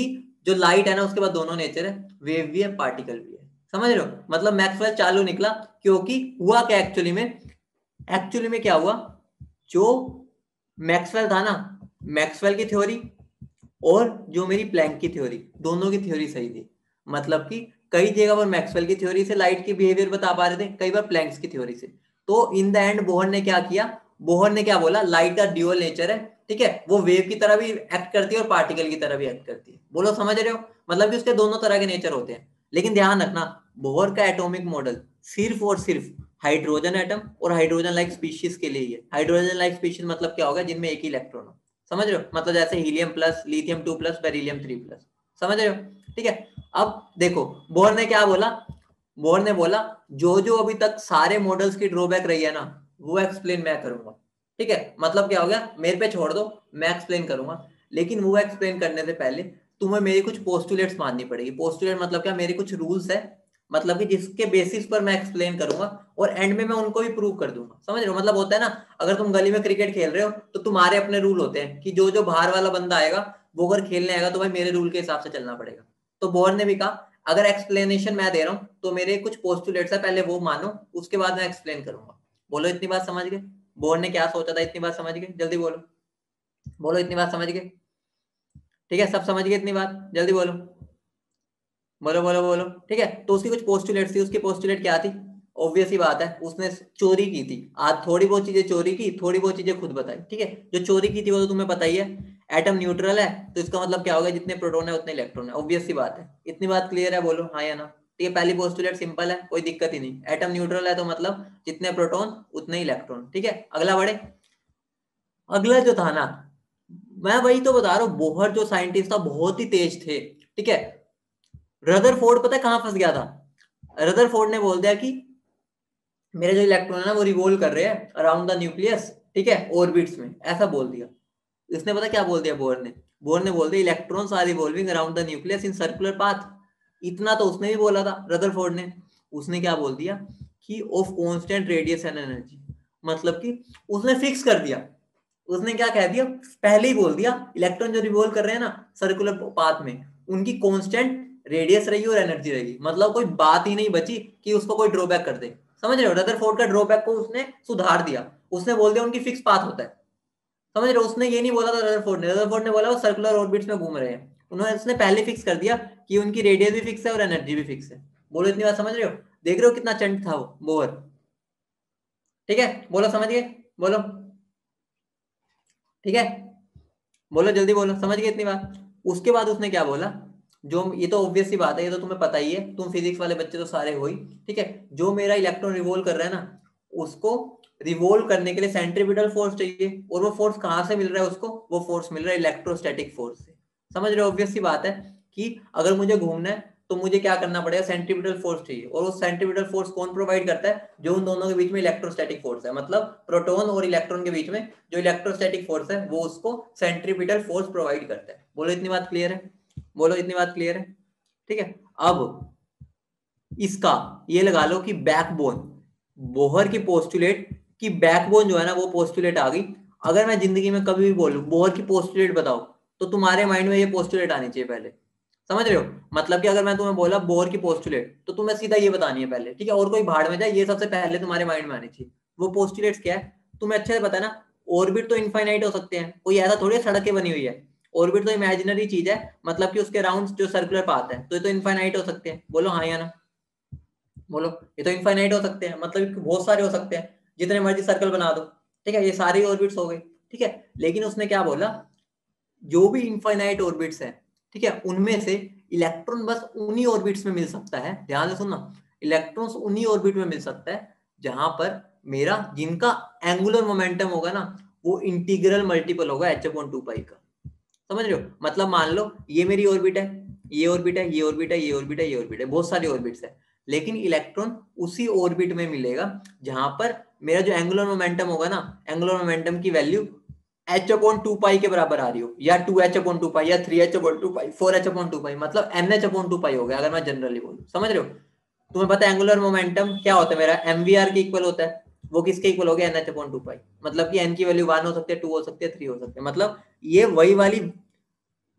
जो लाइट है ना उसके बाद दोनों नेचर है, वेव भी है पार्टिकल भी है। समझ रहे हो? मतलब मैक्सवेल चालू निकला, क्योंकि हुआ क्या एक्चुअली में क्या हुआ, जो मैक्सवेल था ना, मैक्सवेल की थ्योरी और जो मेरी प्लैंक की थ्योरी, दोनों की थ्योरी सही थी। मतलब कि कई जगह पर मैक्सवेल की थ्योरी से लाइट की बिहेवियर बता पा रहे थे, कई बार प्लैंक्स की थ्योरी से। तो इन द एंड बोहर ने क्या किया, बोहर ने क्या बोला, लाइट का ड्यूअल नेचर है। ठीक है, वो वेव की तरह भी एक्ट करती है और पार्टिकल की तरह भी एक्ट करती है। बोलो समझ रहे हो? मतलब कि उसके दोनों तरह के नेचर होते हैं। लेकिन ध्यान रखना, बोहर का एटॉमिक मॉडल सिर्फ और सिर्फ हाइड्रोजन एटम और हाइड्रोजन लाइक स्पीशीज के लिए ही है। हाइड्रोजन लाइक स्पीशीज मतलब क्या होगा, जिनमें एक ही इलेक्ट्रॉन हो। समझ रहे हो? मतलब जैसे helium plus, lithium 2 plus, beryllium 3 plus. समझ रहे हो? ठीक है, अब देखो बोहर ने क्या बोला, बोहर ने बोला जो जो अभी तक सारे मॉडल्स की ड्रॉबैक रही है ना, वो एक्सप्लेन मैं करूंगा। ठीक है, मतलब क्या हो गया, मेरे पे छोड़ दो, मैं एक्सप्लेन करूंगा। लेकिन वो एक्सप्लेन करने से पहले तुम्हें मेरी कुछ पोस्टुलेट्स माननी पड़ेगी। पोस्टुलेट मतलब क्या, मेरे कुछ रूल्स है, मतलब कि जिसके बेसिस पर मैं एक्सप्लेन करूंगा और एंड में मैं उनको भी प्रूव कर दूंगा। समझ रहे हो? मतलब होता है ना, अगर तुम गली में क्रिकेट खेल रहे हो तो तुम्हारे अपने रूल होते हैं कि जो जो बाहर वाला बंदा आएगा वो अगर खेलने आएगा तो भाई मेरे रूल के हिसाब से चलना पड़ेगा। तो बोहर ने भी कहा अगर एक्सप्लेनेशन मैं दे रहा हूँ तो मेरे कुछ पोस्टुलेट्स है, पहले वो मानो, उसके बाद मैं एक्सप्लेन करूंगा। बोलो इतनी बात समझ गए? बोहर ने क्या सोचा था, इतनी बात समझ गए? जल्दी बोलो, बोलो इतनी बात समझ गए? ठीक है, सब समझ गए इतनी बात? जल्दी बोलो, बोलो बोलो बोलो। ठीक है, तो उसकी कुछ पोस्टुलेट थी, उसकी पोस्टुलेट क्या थी? ऑब्वियस ही बात है, उसने चोरी की थी। आज थोड़ी बहुत चीजें चोरी की, थोड़ी बहुत चीजें खुद बताई। ठीक है, जो चोरी की थी वो तो तुम्हें पता ही है। एटम न्यूट्रल है तो इसका मतलब क्या होगा, जितने प्रोटॉन है उतने इलेक्ट्रॉन है। ऑब्वियस सी बात है, इतनी बात क्लियर है? बोलो हाँ या ना। ठीक है, पहली पोस्टुलेट सिंपल है, कोई दिक्कत ही नहीं। एटम न्यूट्रल है तो मतलब जितने प्रोटॉन उतने इलेक्ट्रॉन। ठीक है, अगला बढ़े। अगला जो था ना, मैं वही तो बता रहा हूँ, बोहर जो साइंटिस्ट था बहुत ही तेज थे। ठीक है, रदरफोर्ड पता है कहां फंस गया था? रदरफोर्ड ने बोल दिया कि मेरे जो इलेक्ट्रॉन है ना वो रिवॉल्व कर रहे हैं अराउंड द न्यूक्लियस। ठीक है, ऑर्बिट्स में, ऐसा बोल दिया। इसने पता क्या बोल दिया बोहर ने? बोहर ने बोल दिया electrons are revolving around the nucleus in circular path. इतना तो उसने भी बोला था रदरफोर्ड ने। उसने क्या बोल दिया कि of constant radius and energy, मतलब कि उसने फिक्स कर दिया। उसने क्या कह दिया, पहले ही बोल दिया इलेक्ट्रॉन जो रिवॉल्व कर रहे हैं ना सर्कुलर पाथ में, उनकी कांस्टेंट रेडियस रहेगी और एनर्जी रहेगी। मतलब कोई बात ही नहीं बची कि उसको कोई ड्रॉबैक कर दे। समझ रहे हो? रदरफोर्ड का ड्रॉबैक को उसने सुधार दिया। उसने बोल दिया उनकी फिक्स पाथ होता है। समझ रहे हो? उसने ये नहीं बोला था रदरफोर्ड ने बोला वो सर्कुलर ऑर्बिट्स में घूम रहे हैं। उन्होंने उसने पहले फिक्स कर दिया कि उनकी रेडियस भी फिक्स है और एनर्जी भी फिक्स है। बोलो इतनी बात समझ रहे हो? देख रहे हो कितना चंट था वो बोहर? ठीक है, बोलो समझ गए? बोलो, ठीक है, बोलो जल्दी बोलो, समझ गए इतनी बात? उसके बाद उसने क्या बोला, जो ये तो ऑब्वियस सी बात है, ये तो तुम्हें पता ही है, तुम फिजिक्स वाले बच्चे तो सारे हो ही। ठीक है, जो मेरा इलेक्ट्रॉन रिवॉल्व कर रहा है ना, उसको रिवॉल्व करने के लिए सेंट्रीपिटल फोर्स चाहिए, और वो फोर्स कहां से मिल रहा है उसको? वो फोर्स मिल रहा है इलेक्ट्रोस्टैटिक फोर्स से। समझ रहे हो? ऑब्वियस सी बात है कि अगर मुझे घूमना है तो मुझे क्या करना पड़ेगा, सेंट्रीपिटल फोर्स चाहिए। और वो सेंट्रीपिटल फोर्स कौन प्रोवाइड करता है, जो उन दोनों के बीच में इलेक्ट्रोस्टैटिक फोर्स है, मतलब प्रोटॉन और इलेक्ट्रॉन के बीच में जो इलेक्ट्रोस्टैटिक फोर्स है वो उसको सेंट्रीपिटल फोर्स प्रोवाइड करता है। बोलो इतनी बात क्लियर है, बोलो इतनी बात क्लियर है, ठीक है। अब इसका ये लगा लो कि बैकबोन, बोहर की पोस्टुलेट की बैकबोन जो है ना वो पोस्टुलेट आ गई। अगर मैं जिंदगी में कभी भी बोलूं बोहर की पोस्टुलेट बताओ, तो तुम्हारे माइंड में ये पोस्टुलेट आनी चाहिए पहले, समझ रहे हो। मतलब कि अगर मैं तुम्हें बोला बोहर की पोस्टुलेट, तो तुम्हें सीधा ये बतानी है पहले, ठीक है। और कोई भाड़ में जाए, ये सबसे पहले तुम्हारे माइंड में आनी चाहिए। वो पोस्टुलेट्स क्या है तुम्हें अच्छे से पता है ना। ऑर्बिट तो इनफाइनाइट हो सकते हैं, कोई ऐसा थोड़ी सड़कें बनी हुई है। ऑर्बिट तो इमेजिनरी चीज है, मतलब कि उसके राउंड जो सर्कुलर पाथ है, तो ये तो इनफाइनाइट हो सकते हैं। बोलो हाँ या ना, बोलो। ये तो इनफाइनाइट हो सकते हैं, मतलब बहुत सारे हो सकते हैं, जितने मर्जी सर्कल बना दो, ठीक है। ये सारे ऑर्बिट्स हो गए, ठीक है। लेकिन उसने क्या बोला, जो भी इनफाइनाइट ऑर्बिट्स हैं, ठीक है, उनमें से इलेक्ट्रॉन बस उन्हीं ऑर्बिट्स में मिल सकता है। ध्यान से सुनना, इलेक्ट्रॉन्स उन्हीं ऑर्बिट में मिल सकता है जहां पर मेरा, जिनका एंगुलर मोमेंटम होगा ना वो इंटीग्रल मल्टीपल होगा h/2π का। समझ रहे हो, मतलब मान लो ये मेरी ऑर्बिट है, ये ऑर्बिट है, ये ऑर्बिट है, ये ऑर्बिट है, ये ऑर्बिट है, बहुत सारी ऑर्बिट्स है। लेकिन इलेक्ट्रॉन उसी ऑर्बिट में मिलेगा जहां पर मेरा जो एंगुलर मोमेंटम होगा ना, एंगुलर मोमेंटम की वैल्यू h/2π के बराबर आ रही हो, या 2h/2π, या 3h/2π, 4h/2π, मतलब nh/2π हो गया, अगर मैं जनरली बोलूं। समझ रहे हो, तुम्हें पता है एंगुलर मोमेंटम क्या होता है, मेरा mvr के इक्वल होता है। वो किसके इक्वल हो गया, nh/2π। मतलब कि n की वैल्यू 1 हो सकती है, 2 हो सकती है, 3 हो सकती है। मतलब ये वही वाली,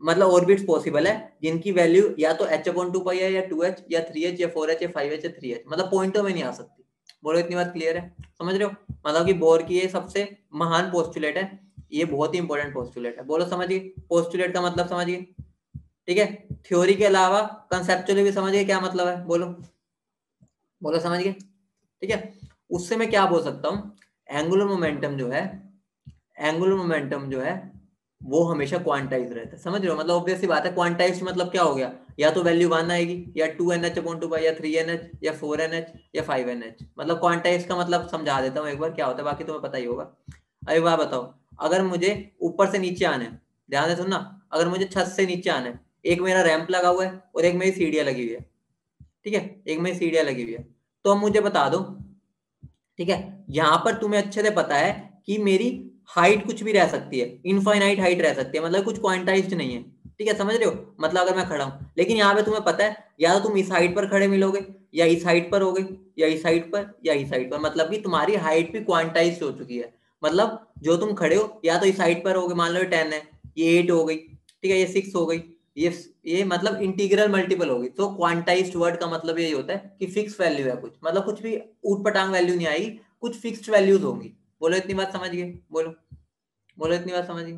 मतलब ऑर्बिट्स पॉसिबल है जिनकी वैल्यू या तो h/2π है, या 2h, या 3h, या 4h, या 5h, या 3h, मतलब पॉइंटों में नहीं आ सकती। बोलो इतनी बात क्लियर है, समझ रहे हो। मतलब कि बोर की ये सबसे महान पोस्टुलेट है, ये बहुत ही इंपॉर्टेंट पोस्टुलेट है। बोलो समझिए, पोस्टुलेट का मतलब समझिए, ठीक है। थ्योरी के अलावा कंसेप्चुअली भी समझिए क्या मतलब है, बोलो, बोलो समझिए, ठीक है। उससे मैं क्या बोल सकता हूँ, एंगुलर मोमेंटम जो है, एंगुलर मोमेंटम जो है वो हमेशा क्वांटाइज रहता है। समझ रहे हो, मतलब ऑब्वियस सी बात है, क्वांटाइज मतलब क्या हो गया, या तो वैल्यू 1 आएगी, या 2nh/2π, या 3nh, या 4nh, या 5nh। मतलब क्वांटाइज का मतलब समझा देता हूँ एक बार क्या होता है, बाकी तुम्हें पता ही होगा। अभी बात बताओ, अगर मुझे ऊपर से नीचे आना है, ध्यान से सुनना, अगर मुझे छत से नीचे आना है, एक मेरा रैंप लगा हुआ है और एक मेरी सीढ़ियां लगी हुई है, ठीक है, एक मेरी सीढ़ियां लगी हुई है। तो अब मुझे बता दो, ठीक है, यहां पर तुम्हें अच्छे से पता है कि मेरी हाइट कुछ भी रह सकती है, इनफाइनाइट हाइट रह सकती है, मतलब कुछ क्वांटाइज्ड नहीं है, ठीक है, समझ रहे हो। मतलब अगर मैं खड़ा हूं, लेकिन यहाँ पे तुम्हें पता है या तो तुम इस हाइट पर खड़े मिलोगे, या इस हाइट पर होगे, या इस हाइट पर, या इस हाइट पर, मतलब कि तुम्हारी हाइट भी क्वांटाइज्ड हो चुकी है। मतलब जो तुम खड़े हो या तो इस हाइट पर होगे, मान लो 10 है, ये 8 हो गई, ठीक है, ये 6 हो गई, ये मतलब इंटीग्रल मल्टीपल होगी। तो क्वांटाइज्ड वर्ड का मतलब यही होता है कि फिक्स वैल्यू है कुछ, मतलब कुछ भी ऊट पटांग वैल्यू नहीं आएगी, कुछ फिक्स्ड वैल्यूज होंगी। बोलो इतनी बात समझ गए, बोलो, बोलो इतनी बात समझ गए,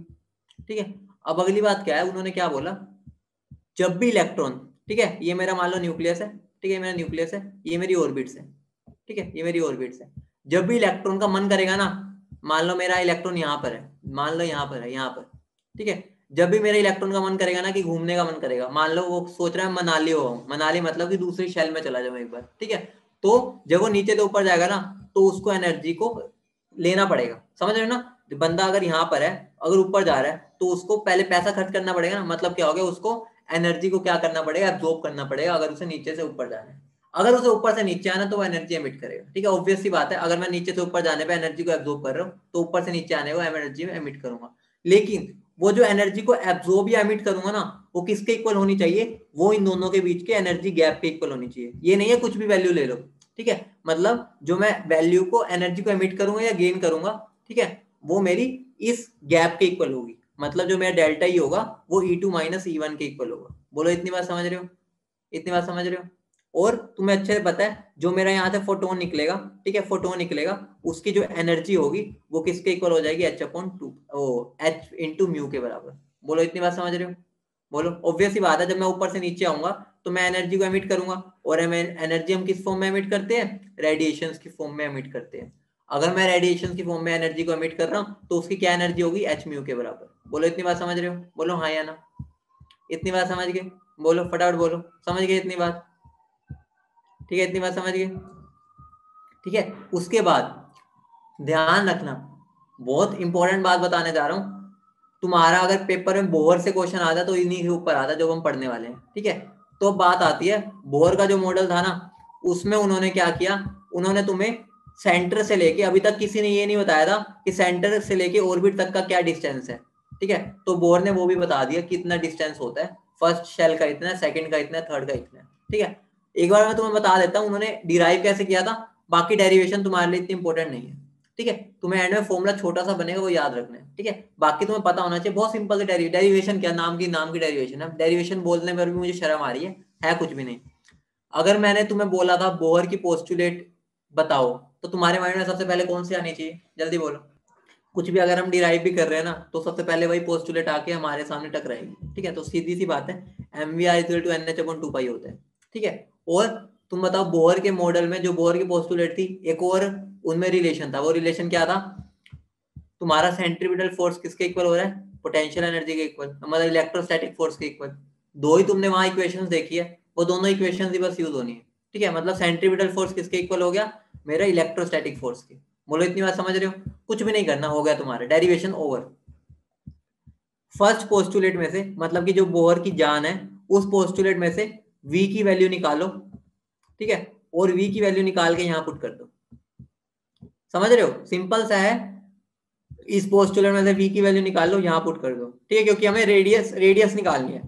ठीक है। अब अगली बात क्या है, उन्होंने क्या बोला, जब भी इलेक्ट्रॉन, ठीक है, ये मेरा मान लो न्यूक्लियस है, ठीक है, मेरा न्यूक्लियस है, ये मेरी ऑर्बिट्स है, ठीक है, ये मेरी ऑर्बिट्स है। जब भी इलेक्ट्रॉन का मन करेगा ना, मान लो मेरा इलेक्ट्रॉन यहाँ पर है, मान लो यहाँ पर है, यहाँ पर, ठीक है, जब भी मेरे इलेक्ट्रॉन का मन करेगा ना कि घूमने का मन करेगा, मान लो वो सोच रहा है मनाली हो, मनाली मतलब कि दूसरी शेल में चला जाऊं एक बार, ठीक है, तो जब वो नीचे से ऊपर जाएगा ना, तो उसको एनर्जी को लेना पड़ेगा। समझ रहे हो ना, बंदा अगर यहाँ पर है, अगर ऊपर जा रहा है, तो उसको पहले पैसा खर्च करना पड़ेगा ना, मतलब क्या हो गया, उसको एनर्जी को क्या करना पड़ेगा, एब्जॉर्ब करना पड़ेगा, अगर उसे नीचे से ऊपर जाना है। अगर उसे ऊपर से नीचे आना तो वो एनर्जी एमिट करेगा, ठीक है, ऑब्वियस सी बात है। अगर मैं नीचे से ऊपर जाने पे एनर्जी को एब्जॉर्ब कर रहा हूँ, तो ऊपर से नीचे आने को एनर्जी एमिट करूंगा। लेकिन वो जो एनर्जी को एब्जॉर्ब या एमिट करूंगा ना, वो किसके इक्वल होनी चाहिए, वो इन दोनों के बीच के एनर्जी गैप के इक्वल होनी चाहिए। ये नहीं है कुछ भी वैल्यू ले लो, ठीक है, मतलब जो मैं वैल्यू को, एनर्जी को एमिट करूंगा या गेन करूंगा, ठीक है, वो मेरी इस गैप के इक्वल होगी। मतलब जो मेरा डेल्टा ई होगा वो E2 माइनस E1 के इक्वल होगा। बोलो इतनी बात समझ रहे हो, इतनी बात समझ रहे हो। और तुम्हें अच्छे से पता है जो मेरा यहाँ से फोटोन निकलेगा, ठीक है, फोटोन निकलेगा, उसकी जो एनर्जी होगी वो किसके इक्वल हो जाएगी, h/2, h इंटू म्यू के बराबर। बोलो इतनी बात समझ रहे हो, बोलो। ऑब्वियस ही बात है, जब मैं ऊपर से नीचे आऊंगा तो मैं एनर्जी को एमिट करूंगा, और एनर्जी हम किस फॉर्म में एमिट करते हैं, रेडिएशन की फॉर्म में एमिट करते हैं। अगर मैं रेडिएशन की फॉर्म में एनर्जी को एमिट कर रहा हूँ तो उसकी क्या एनर्जी होगी, h म्यू के बराबर। बोलो इतनी बात समझ रहे हो, बोलो हाँ या ना, इतनी बात समझ गए, बोलो फटाफट बोलो, समझ गए इतनी बात, ठीक है, इतनी बात समझ गए, ठीक है। उसके बाद ध्यान रखना, बहुत इंपॉर्टेंट बात बताने जा रहा हूं, तुम्हारा अगर पेपर में बोहर से क्वेश्चन आता तो इन्हीं के ऊपर आता जो हम पढ़ने वाले हैं, ठीक है। तो बात आती है बोर का जो मॉडल था ना, उसमें उन्होंने क्या किया, उन्होंने तुम्हें सेंटर से लेके, अभी तक किसी ने ये नहीं बताया था कि सेंटर से लेके ऑर्बिट तक का क्या डिस्टेंस है, ठीक है। तो बोर ने वो भी बता दिया कि इतना डिस्टेंस होता है, फर्स्ट शेल का इतना है, सेकंड का इतना है, थर्ड का इतना है, ठीक है। एक बार मैं तुम्हें बता देता हूँ उन्होंने डिराइव कैसे किया था, बाकी डेरिवेशन तुम्हारे लिए इतनी इंपॉर्टेंट नहीं है, ठीक है। तुम्हें एंड में फॉर्मूला छोटा सा बनेगा, वो याद रखना है, ठीक है। बाकी तुम्हें पता होना चाहिए, बहुत सिंपल है। डेरिवेशन क्या, नाम की डेरिवेशन है। डेरिवेशन बोलने में भी मुझे शर्म आ रही है कुछ भी नहीं। अगर मैंने तुम्हें बोला था बोहर की पोस्टुलेट बताओ, तो तुम्हारे माइंड में सबसे पहले कौन सी आनी चाहिए, जल्दी बोलो। कुछ भी अगर हम डिराइव भी कर रहे हैं ना, तो सबसे पहले वही पोस्टुलेट आके हमारे सामने टकराएगी, ठीक है। तो सीधी सी बात है, mv/NH/2 होता है, ठीक है। और तुम बताओ बोहर के मॉडल में जो बोहर की पोस्टुलेट थी, एक और उनमें रिलेशन था, वो रिलेशन क्या था, तुम्हारा सेंट्रीपिटल फोर्स किसके इक्वल हो रहा है, पोटेंशियल एनर्जी के इक्वल, मतलब इलेक्ट्रोस्टैटिक फोर्स के इक्वल। दो ही तुमने वहां इक्वेशंस देखी है, वो दोनों इक्वेशंस ही बस यूज होनी है, ठीक है। मतलब सेंट्रीपिटल फोर्स किसके इक्वल हो गया, मेरा इलेक्ट्रोस्टैटिक फोर्स के। बोलो इतनी बात समझ रहे हो, कुछ भी नहीं करना, हो गया तुम्हारा डेरिवेशन ओवर। फर्स्ट पोस्टुलेट में से, मतलब कि जो बोहर की जान है, उस पोस्टुलेट में से v की वैल्यू निकालो, ठीक है, और v की वैल्यू निकाल के यहां पुट कर दो। समझ रहे हो, सिंपल सा है। इस पोस्टुलेट में से v की वैल्यू निकाल लो, यहां पुट कर दो, ठीक है, क्योंकि हमें रेडियस निकालनी है।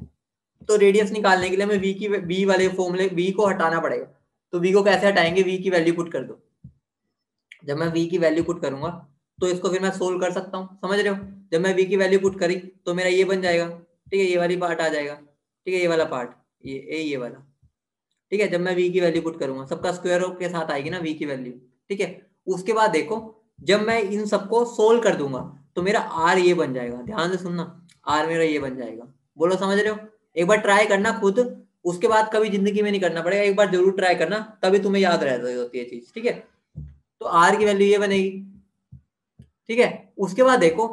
तो रेडियस निकालने के लिए हमें v वाले फॉर्मूले v को हटाना पड़ेगा। तो v को कैसे हटाएंगे, v की वैल्यू पुट कर दो। जब मैं v की वैल्यू पुट करूंगा तो इसको फिर मैं सोल्व कर सकता हूँ, समझ रहे हो। जब मैं v की वैल्यू पुट करी तो मेरा ये बन जाएगा, ठीक है, ये वाली पार्ट आ जाएगा, ठीक है, ये वाला पार्ट, ये वाला, ठीक है। जब मैं v की वैल्यू पुट करूंगा, सबका स्क्वायर के साथ आएगी ना v की वैल्यू, ठीक है। उसके बाद देखो, जब मैं इन सबको सोल्व कर दूंगा तो मेरा r ये बन जाएगा, ध्यान से सुनना, r मेरा ये बन जाएगा। बोलो समझ रहे हो, एक बार ट्राई करना खुद, उसके बाद कभी जिंदगी में नहीं करना पड़ेगा, एक बार जरूर ट्राई करना, तभी तुम्हें याद रह होती है चीज, ठीक है। तो r की वैल्यू ये बनेगी, ठीक है। उसके बाद देखो,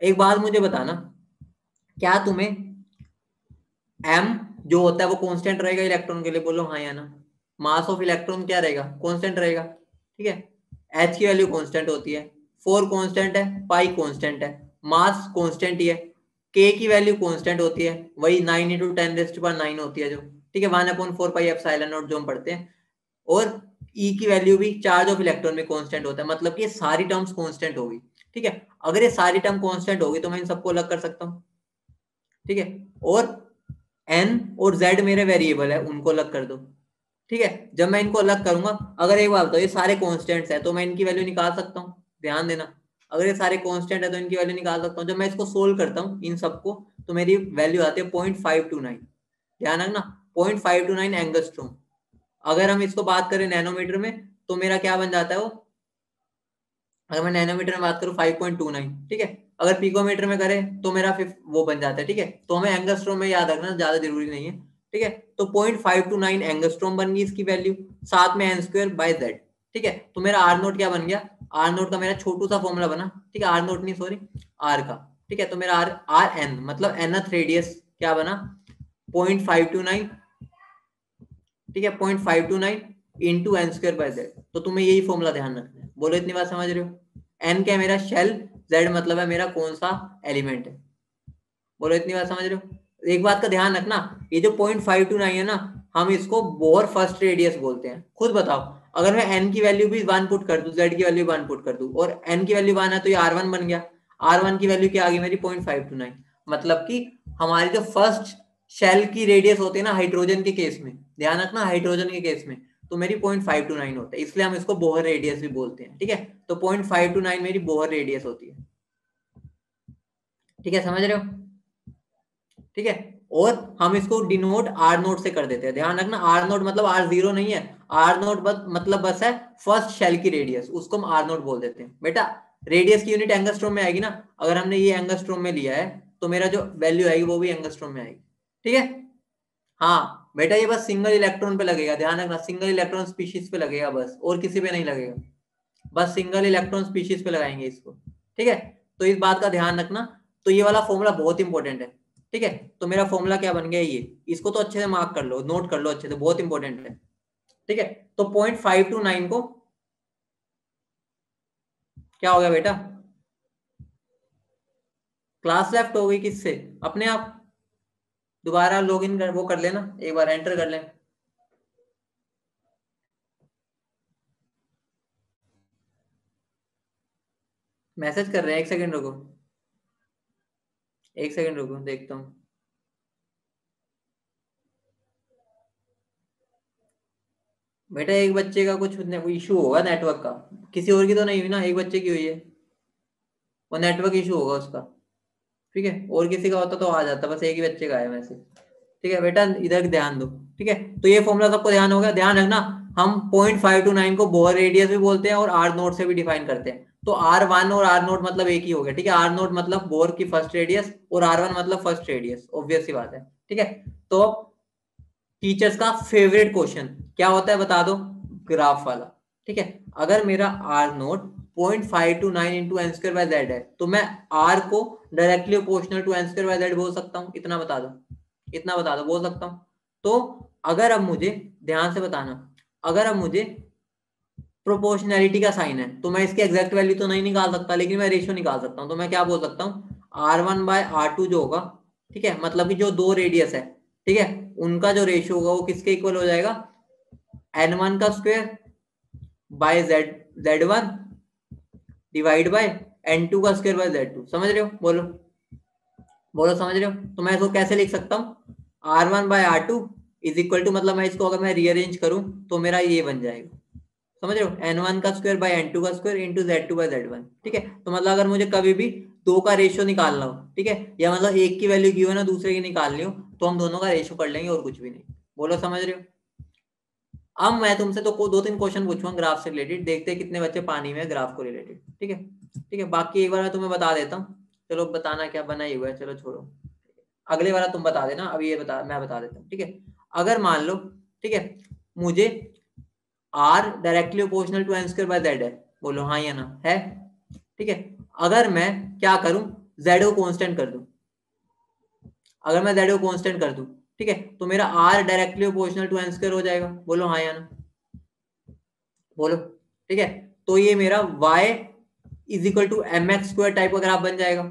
एक बात मुझे बताना, क्या तुम्हें m जो होता है वो कांस्टेंट रहेगा इलेक्ट्रॉन के लिए, बोलो हाँ या ना। मास ऑफ इलेक्ट्रॉन क्या रहेगा, कांस्टेंट रहेगा, ठीक है। h की वैल्यू कांस्टेंट होती है, 4 कांस्टेंट है, पाई कांस्टेंट है, मास कांस्टेंट ही है, k की वैल्यू कांस्टेंट होती है, वही 9 × 10⁹ होती है जो, ठीक है, 1/4 पाई एप्सिलॉन नॉट जो हम पढ़ते हैं। और E की वैल्यू भी चार्ज ऑफ इलेक्ट्रॉन में कांस्टेंट होता है, मतलब कि ये सारी टर्म्स कांस्टेंट होगी, ठीक है। अगर ये सारी टर्म कांस्टेंट होगी तो मैं इन सबको अलग कर सकता हूँ, ठीक है। और n और z मेरे वेरिएबल है, उनको अलग कर दो, ठीक है। जब मैं इनको अलग करूंगा, अगर एक बात बताओ, ये सारे कांस्टेंट्स है तो मैं इनकी वैल्यू निकाल सकता हूँ, ध्यान देना। अगर ये सारे कांस्टेंट है तो इनकी वैल्यू निकाल सकता हूँ। जब मैं इसको सोल्व करता हूँ इन सबको, तो मेरी वैल्यू आती है 0.529, ध्यान रखना, 0.529 एंगस्ट्रोम। अगर हम इसको बात करें नैनोमीटर में, तो मेरा क्या बन जाता है वो, अगर मैं नैनोमीटर में बात करूं 5.29, ठीक है। अगर पिकोमीटर में करें तो मेरा वो बन जाता है, ठीक है। तो हमें एंगस्ट्रोम में याद रखना, ज्यादा जरूरी नहीं है, ठीक है। तो 0.529 एंगस्ट्रोम बन गई इसकी वैल्यू, साथ में n²/z, ठीक है। तो मेरा आर नोट क्या बन गया, आर नोट का मेरा छोटू सा फॉर्मूला बना, ठीक है, आर नोट नहीं सॉरी, आर का, ठीक है। तो मेरा आर एन मतलब nth रेडियस क्या बना, 0.529, ठीक है, 0.529 इंटू n²/z। तो तुम्हें यही फॉर्मूला ध्यान रखना है। बोलो इतनी बात समझ रहे हो, n क्या है मेरा शेल, z मतलब है मेरा कौन सा एलिमेंट है। बोलो इतनी बात समझ रहे हो। एक बात का ध्यान रखना, ये जो 0.529 है ना, हम इसको बोर फर्स्ट रेडियस बोलते हैं। खुद बताओ, अगर मैं n की वैल्यू भी 1 पुट कर दूं, z की वैल्यू 1 पुट कर दूं, और n की वैल्यू 1 है तो ये r1 बन गया। r1 की वैल्यू क्या आ गई मेरी 0.529, मतलब कि हमारी जो फर्स्ट शेल की रेडियस होती है ना हाइड्रोजन के केस में, ध्यान रखना, हाइड्रोजन के केस में तो मेरी 0.529 होता है, इसलिए हम इसको बोहर रेडियस भी बोलते हैं, ठीक है। तो 0.529 मेरी बोहर रेडियस होती है, ठीक है, समझ रहे हो, ठीक है। और हम इसको डिनोट आर नोट से कर देते हैं, ध्यान रखना, आर नोट मतलब r0 नहीं है, आर नोट मतलब बस है फर्स्ट शेल की रेडियस, उसको हम आर नोट बोल देते हैं। बेटा रेडियस की यूनिट एंगस्ट्रोम में आएगी ना, अगर हमने ये एंगस्ट्रोम में लिया है तो मेरा जो वैल्यू आएगी वो भी एंगस्ट्रोम में आएगी, ठीक है। हाँ बेटा, ये बस सिंगल इलेक्ट्रॉन पे लगेगा, ध्यान रखना, सिंगल इलेक्ट्रॉन स्पीशीज पे लगेगा बस, और किसी पे नहीं लगेगा, बस सिंगल इलेक्ट्रॉन स्पीशीज पे लगाएंगे इसको, ठीक है। तो इस बात का ध्यान रखना। तो ये वाला फॉर्मूला बहुत इंपॉर्टेंट है, ठीक है। तो मेरा फॉर्मूला क्या बन गया, ये, इसको तो अच्छे से मार्क कर लो, नोट कर लो अच्छे से, बहुत इंपॉर्टेंट है, ठीक है। तो 0.529 को क्या हो गया बेटा, क्लास लेफ्ट हो गई किससे, अपने आप, दोबारा लॉग इन वो कर लेना, एक बार एंटर कर लें। मैसेज कर रहे हैं, एक सेकंड रुको, एक सेकंड रुको देखता हूँ। बेटा एक बच्चे का कुछ इशू होगा नेटवर्क का, किसी और की तो नहीं हुई ना, एक बच्चे की हुई है, वो नेटवर्क इशू होगा उसका। ठीक है, और किसी का होता तो आ जाता, बस एक ही बच्चे का है मैसेज। ठीक है बेटा इधर ध्यान दो। ठीक है, तो ये फॉर्मूला सबको ध्यान हो गया, ध्यान रखना। हम 0.529 को बोर रेडियस भी बोलते हैं और आर नोट से भी डिफाइन करते हैं। तो R1 और R नोट मतलब एक ही हो गया। ठीक है, R नोट मतलब बोर की फर्स्ट रेडियस और R1 मतलब फर्स्ट रेडियस, ऑब्वियस सी बात है। ठीक है, तो टीचर्स का फेवरेट क्वेश्चन क्या होता है बता दो, ग्राफ वाला। ठीक है, अगर मेरा R naught 0.529 into N square by Z है, तो मैं आर को directly proportional to N square by Z बोल सकता हूँ। इतना बता दो, इतना बता दो, बोल सकता हूँ। तो अगर अब मुझे ध्यान से बताना, अगर अब मुझे प्रोपोर्शनैलिटी का साइन है, तो मैं इसकी एग्जैक्ट वैल्यू तो नहीं निकाल सकता, लेकिन मैं रेशियो निकाल सकता हूँ। तो मैं क्या बोल सकता हूँ, R1 बाय R2 जो होगा, ठीक है, मतलब कि जो दो रेडियस है, ठीक है, उनका जो रेशियो होगा वो किसके इक्वल हो जाएगा, N1 का square by Z1 divide by N2 का स्क्वायर बाय Z2। समझ रहे हो, बोलो बोलो, समझ रहे हो। तो मैं इसको कैसे लिख सकता हूँ, R1 bye R2 is equal to, मतलब मैं इसको अगर मैं रीअरेंज करूं तो मेरा ये बन जाएगा, समझ रहे हो, N1 का स्क्वायर बाय N2 का square into Z2 bye Z1। ठीक है, तो मतलब अगर मुझे कभी भी दो का रेशियो निकालना हो, ठीक है, या मतलब एक की वैल्यू गिवन है दूसरे की निकालनी हो, तो हम दोनों का रेशियो कर लेंगे और कुछ भी नहीं। बोलो समझ रहे हो। अब मैं तुमसे तो दो तीन क्वेश्चन पूछूंगा ग्राफ से रिलेटेड, देखते हैं कितने बच्चे पानी में ग्राफ को रिलेटेड। ठीक है, ठीक है, बाकी एक बार मैं तुम्हें बता देता हूँ। चलो बताना क्या बना ही हुआ है, चलो छोड़ो, अगले वाला तुम बता देना, अभी ये बता, मैं बता देता हूँ। ठीक है, अगर मान लो, ठीक है, मुझे R directly proportional to N square by Z है, बोलो हाँ या ना है। ठीक है, अगर मैं क्या करूं, जेड को कांस्टेंट कर दूं, अगर मैं जेड को कांस्टेंट कर दूं, ठीक है, तो मेरा R directly proportional to N square हो जाएगा, बोलो हाँ या ना, बोलो। ठीक है, तो ये मेरा y is equal to M X square type का ग्राफ बन जाएगा।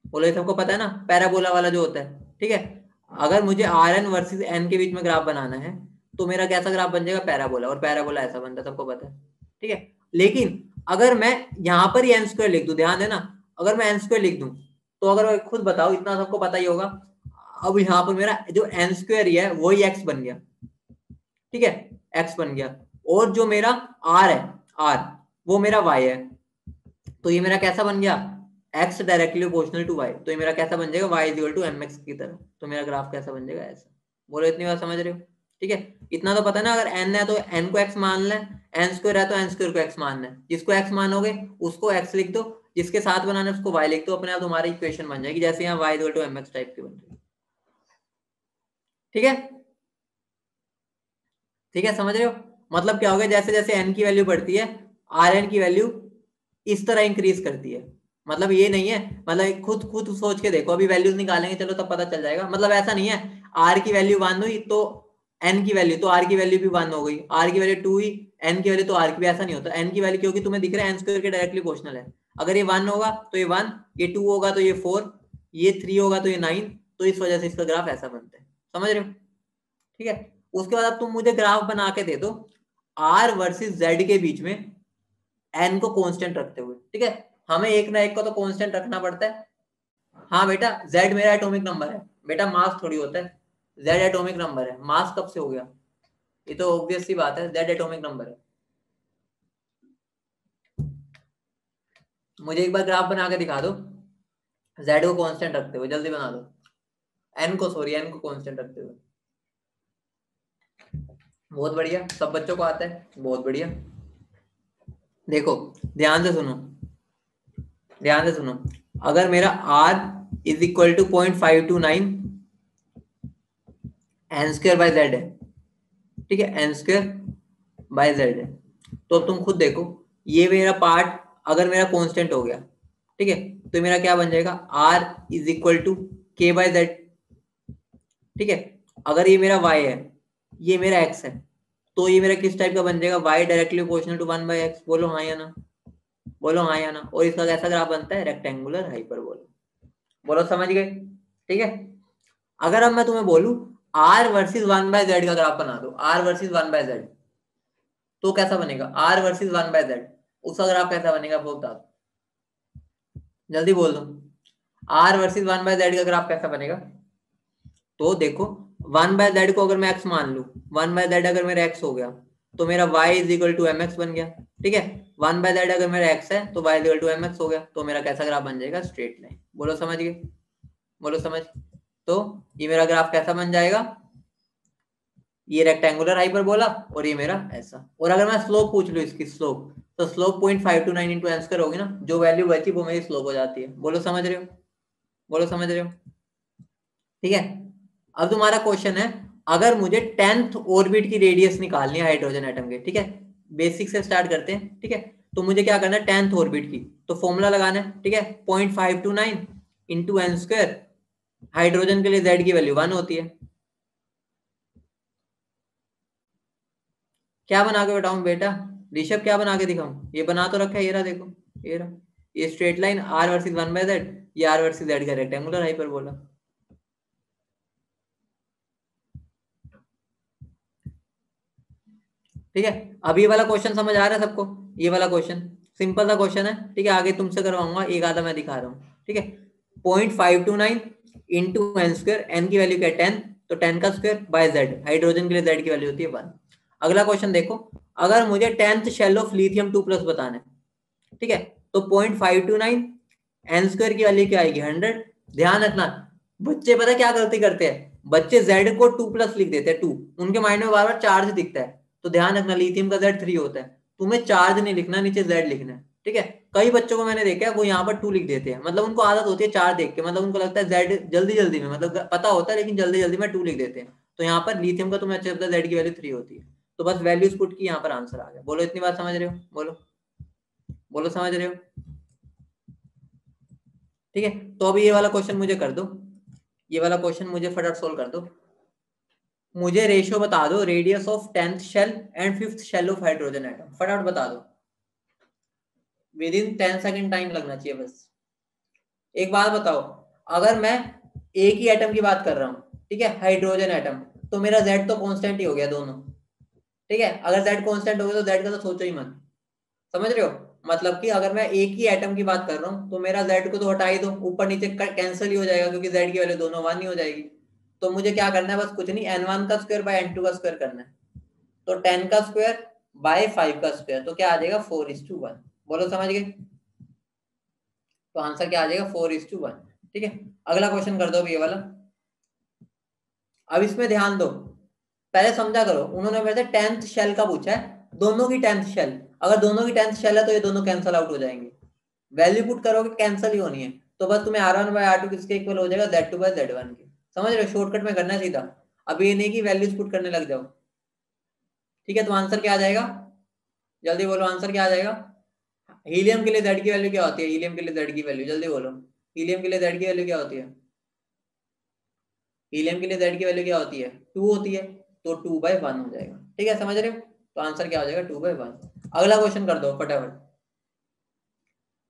बोलो, ये सबको पता है ना, पैराबोला वाला जो होता है। ठीक है, अगर मुझे आर एन वर्सेज एन के बीच में ग्राफ बनाना है, तो मेरा कैसा ग्राफ बन जाएगा, पैराबोला, और पैराबोला ऐसा बनता है, सबको पता है। ठीक है, लेकिन अगर मैं यहाँ पर ही एन स्क्वायर लिख दूं, ध्यान देना, अगर मैं एन स्क्वायर लिख दूं, तो अगर खुद बताओ, इतना सबको पता ही होगा, अब यहाँ पर मेरा जो एन स्क्वायर ही है वही एक्स बन गया। ठीक है, एक्स बन गया, और जो मेरा आर है, आर, वो मेरा वाई है। तो ये मेरा कैसा बन गया, X directly proportional to Y, तो ये मेरा कैसा बन जाएगा, Y is equal to M X की तरह। तो मेरा ग्राफ कैसा बन जाएगा, ऐसा। बोलो इतनी बात समझ रहे हो। ठीक है, इतना तो पता है ना, अगर एन है तो एन को एक्स मान लें, एन स्क्वायर है तो एन स्क्वायर को एक्स मान लें, जिसको एक्स मानोगे उसको एक्स लिख दो, जिसके साथ बनाना है उसको वाई लिख दो, अपने आप तुम्हारी इक्वेशन बन जाएगी, जैसे यहाँ Y equal to M X type की बन जाएगी। ठीक है, ठीक है, समझ रहे हो। मतलब क्या हो गया, जैसे जैसे एन की वैल्यू बढ़ती है, आर एन की वैल्यू इस तरह इंक्रीज करती है। मतलब ये नहीं है, मतलब खुद खुद सोच के देखो, अभी वैल्यूज निकालेंगे चलो तब पता चल जाएगा। मतलब ऐसा नहीं है, आर की वैल्यू 1 हुई तो एन की वैल्यू, तो आर की वैल्यू भी 1 हो गई, आर की वैल्यू 2 हुई, एन की वैल्यू तो आर की भी, ऐसा नहीं होता। एन की वैल्यू क्योंकि तुम्हें दिख रहा है एन स्क्वायर के डायरेक्टली प्रोपोर्शनल है, अगर ये 1 होगा तो ये 1, ये 2 होगा तो ये 4, ये 3 होगा तो ये 9, तो इस वजह से इसका ग्राफ ऐसा बनता है। समझ रहे हो। ठीक है, उसके बाद अब तुम मुझे ग्राफ बना के दे दो आर वर्सेस जेड के बीच में एन को कांस्टेंट रखते हुए। ठीक है, हमें एक ना एक को तो कांस्टेंट रखना पड़ता है। हाँ बेटा, जेड मेरा एटॉमिक नंबर है बेटा, मास थोड़ी होता है, जेड एटॉमिक नंबर है, मास कब से हो गया, ये तो ऑब्वियस सी बात है, जेड एटॉमिक नंबर है। मुझे एक बार ग्राफ बना के दिखा दो जेड को कांस्टेंट रखते हुए, जल्दी बना दो, एन को, सॉरी, एन को कांस्टेंट रखते हुए। बहुत बढ़िया, सब बच्चों को आता है, बहुत बढ़िया। देखो ध्यान से सुनो, ध्यान से सुनो, अगर मेरा r is equal to 0.529 N square by Z है, ठीक है, एन स्क्वायर बाय जेड है, तो अब तुम खुद देखो, ये मेरा पार्ट अगर मेरा कांस्टेंट हो गया, ठीक है, तो मेरा क्या बन जाएगा, r इज इक्वल टू के बाय जेड। ठीक है, अगर ये मेरा y है, ये मेरा x है, तो ये मेरा किस टाइप का बन जाएगा, y directly proportional to 1 by x। बोलो हाँ या ना, बोलो हाँ या ना। और इसका कैसा ग्राफ बनता है, रेक्टेंगुलर हाइपरबोला। बोलो समझ गए। ठीक है। अगर अब मैं तुम्हें बोलूं R वर्सेस 1/z का ग्राफ बना दो, R वर्सेस 1/z, तो कैसा बनेगा? R वर्सेस 1/z, उसका ग्राफ कैसा बनेगा वो बता दो, जल्दी बोल दो। R वर्सेस 1/z का ग्राफ कैसा बनेगा? तो देखो 1/z को अगर मैं x मान लू, 1/z अगर मेरा x हो गया तो मेरा y is equal to mx बन गया। ठीक है, 1/z अगर मेरा x है तो y is equal to mx हो गया, तो मेरा कैसा ग्राफ बन जाएगा? Straight line. बोलो समझ गए? बोलो समझ। तो ये मेरा ग्राफ कैसा बन जाएगा? ये रेक्टेंगुलर हाइपरबोला और ये मेरा ऐसा। और अगर मैं स्लोप पूछ लूं इसकी स्लोप, तो स्लोप 0.529 इंटू एन स्क्वायर होगी ना, जो वैल्यू बची वो मेरी स्लोप हो जाती है। बोलो समझ रहे हो? बोलो समझ रहे हो? ठीक है। अब तुम्हारा क्वेश्चन है, अगर मुझे 10th ऑर्बिट की रेडियस निकालनी है हाइड्रोजन एटम के, ठीक है, बेसिक से स्टार्ट करते हैं। ठीक है, तो मुझे क्या करना है? 10th ऑर्बिट की तो फॉर्मूला लगाना है। ठीक है, 0.529 इंटू एन स्क्वायर, हाइड्रोजन के लिए जेड की वैल्यू 1 होती है। क्या बना के बताऊं बेटा? ऋषभ क्या बना के दिखाऊं? ये बना तो रखा है, ये रहा देखो, ये रहा, ये straight line R versus 1/z, ये आर वर्सेस जेड का रेक्टेंगुलर हाइपरबोला। ठीक है, अब ये वाला क्वेश्चन समझ आ रहा है सबको? ये वाला क्वेश्चन सिंपल सा क्वेश्चन है। ठीक है, आगे तुमसे करवाऊंगा, एक आधा मैं दिखा रहा हूँ। ठीक है, 0.529 इंटू एन स्क्वायर, एन की वैल्यू क्या है? 10, तो 10 का स्क्वायर बाय जेड, हाइड्रोजन के लिए जेड की वैल्यू होती है 1। अगला क्वेश्चन देखो, अगर मुझे 10th शेल ऑफ लिथियम 2+ बताना है, ठीक है, तो 0.529 एन स्क्वायर की वैल्यू क्या आएगी? 100। ध्यान रखना, बच्चे पता क्या गलती करते हैं? बच्चे जेड को 2+ लिख देते हैं, 2, उनके माइंड में बार बार चार्ज दिखता है। तो ध्यान रखना, लिथियम का जेड 3 होता है, तुम्हें चार्ज नहीं लिखना, नीचे जेड लिखना है। ठीक है, कई बच्चों को मैंने देखा है वो यहाँ पर 2 लिख देते हैं, मतलब उनको आदत होती है चार्ज देख के, मतलब उनको लगता है जेड जल्दी जल्दी में, मतलब पता होता है लेकिन जल्दी जल्दी में 2 लिख देते हैं। तो यहाँ पर लिथियम का तुम्हें अच्छा लगता है जेड की वैल्यू 3 होती है। तो बस वैल्यूज पुट की, यहाँ पर आंसर आ गया। बोलो इतनी बात समझ रहे हो? बोलो, बोलो समझ रहे हो? ठीक है, तो अभी ये वाला क्वेश्चन मुझे कर दो, ये वाला क्वेश्चन मुझे फटाफट सोल्व कर दो। मुझे रेशियो बता दो, radius of 10th shell and 5th shell of hydrogen atom, फटाफट बता दो। विद इन 10 सेकंड टाइम लगना चाहिए बस। एक बात बताओ, अगर मैं एक ही एटम की बात कर रहा हूँ, ठीक है, हाइड्रोजन एटम, तो मेरा जेड तो कांस्टेंट ही हो गया दोनों। ठीक है, अगर जेड कांस्टेंट हो गया तो जेड का तो सोचो ही मत। समझ रहे हो? मतलब कि अगर मैं एक ही एटम की बात कर रहा हूँ तो मेरा जेड को तो हटा ही दो, ऊपर नीचे कैंसिल ही हो जाएगा, क्योंकि जेड की वैल्यू दोनों 1 ही हो जाएगी। तो मुझे क्या करना है? बस कुछ नहीं, n1 का स्क्वायर बाय n2 का स्क्वायर करना है। तो 10 का स्क्वायर बाय 5 का स्क्वायर, तो क्या आ जाएगा? 4:1। बोलो समझ गए? तो आंसर क्या आ जाएगा? 4:1। ठीक है, अगला क्वेश्चन कर दो अभी ये वाला। अब इसमें ध्यान दो, पहले समझा करो, उन्होंने मेरे से 10th शेल का पूछा है, दोनों की 10th शेल। अगर दोनों की 10th शेल है तो ये दोनों कैंसिल आउट हो जाएंगे, वैल्यू पुट करोगे कैंसिल ही होनी है। तो बस तुम्हें R1 बाय R2 किसके इक्वल हो जाएगा? Z2 बाय Z1 के। समझ रहे हो? शॉर्टकट में करना है सीधा, अब ये नहीं कि वैल्यूज पुट करने लग जाओ। ठीक है, तो आंसर क्या आ जाएगा? जल्दी बोलो, आंसर क्या आ जाएगा? हीलियम के लिए Z की वैल्यू क्या होती है? हीलियम के लिए Z की वैल्यू जल्दी बोलो, हीलियम के लिए Z की वैल्यू क्या होती है? हीलियम के लिए Z की वैल्यू क्या होती है? 2 होती है, तो 2/1 हो जाएगा। ठीक है, समझ रहे हो? तो आंसर क्या हो जाएगा? 2/1। अगला क्वेश्चन कर दो फटाफट।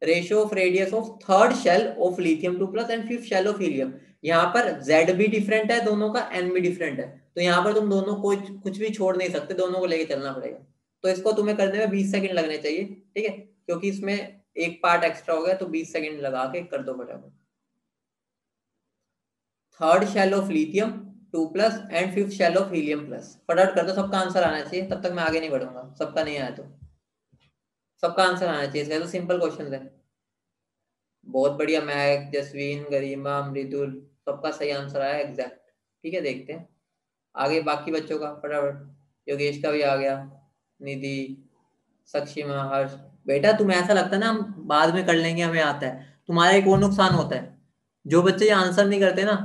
Ratio of radius of third shell of lithium 2+ and 5th shell of helium. यहाँ पर Z भी डिफरेंट है दोनों का, N भी डिफरेंट है, तो यहाँ पर तुम दोनों को कुछ भी छोड़ नहीं सकते, दोनों को लेके चलना पड़ेगा। तो इसको तुम्हें करने में 20 सेकंड लगने चाहिए। ठीक है, क्योंकि इसमें एक पार्ट एक्स्ट्रा हो गया, तो 20 सेकंड लगा के कर दो फटाफट। Third shell of lithium 2+ and 5th shell of helium plus, फटाफट कर दो, सबका आंसर आना चाहिए, तब तक मैं आगे नहीं बढ़ूंगा, सबका नहीं आया तो। सबका आंसर आना चाहिए, इसका तो सिंपल क्वेश्चन है। बहुत बढ़िया, महक, जसवीन, गरिमा, मृदुल, सबका सही आंसर आया एग्जैक्ट। ठीक है, देखते हैं आगे बाकी बच्चों का फटाफट। योगेश का भी आ गया, निधि, सक्षिमा, हर्ष। बेटा तुम्हें ऐसा लगता है ना हम बाद में कर लेंगे, हमें आता है, तुम्हारा एक और नुकसान होता है, जो बच्चे ये आंसर नहीं करते ना,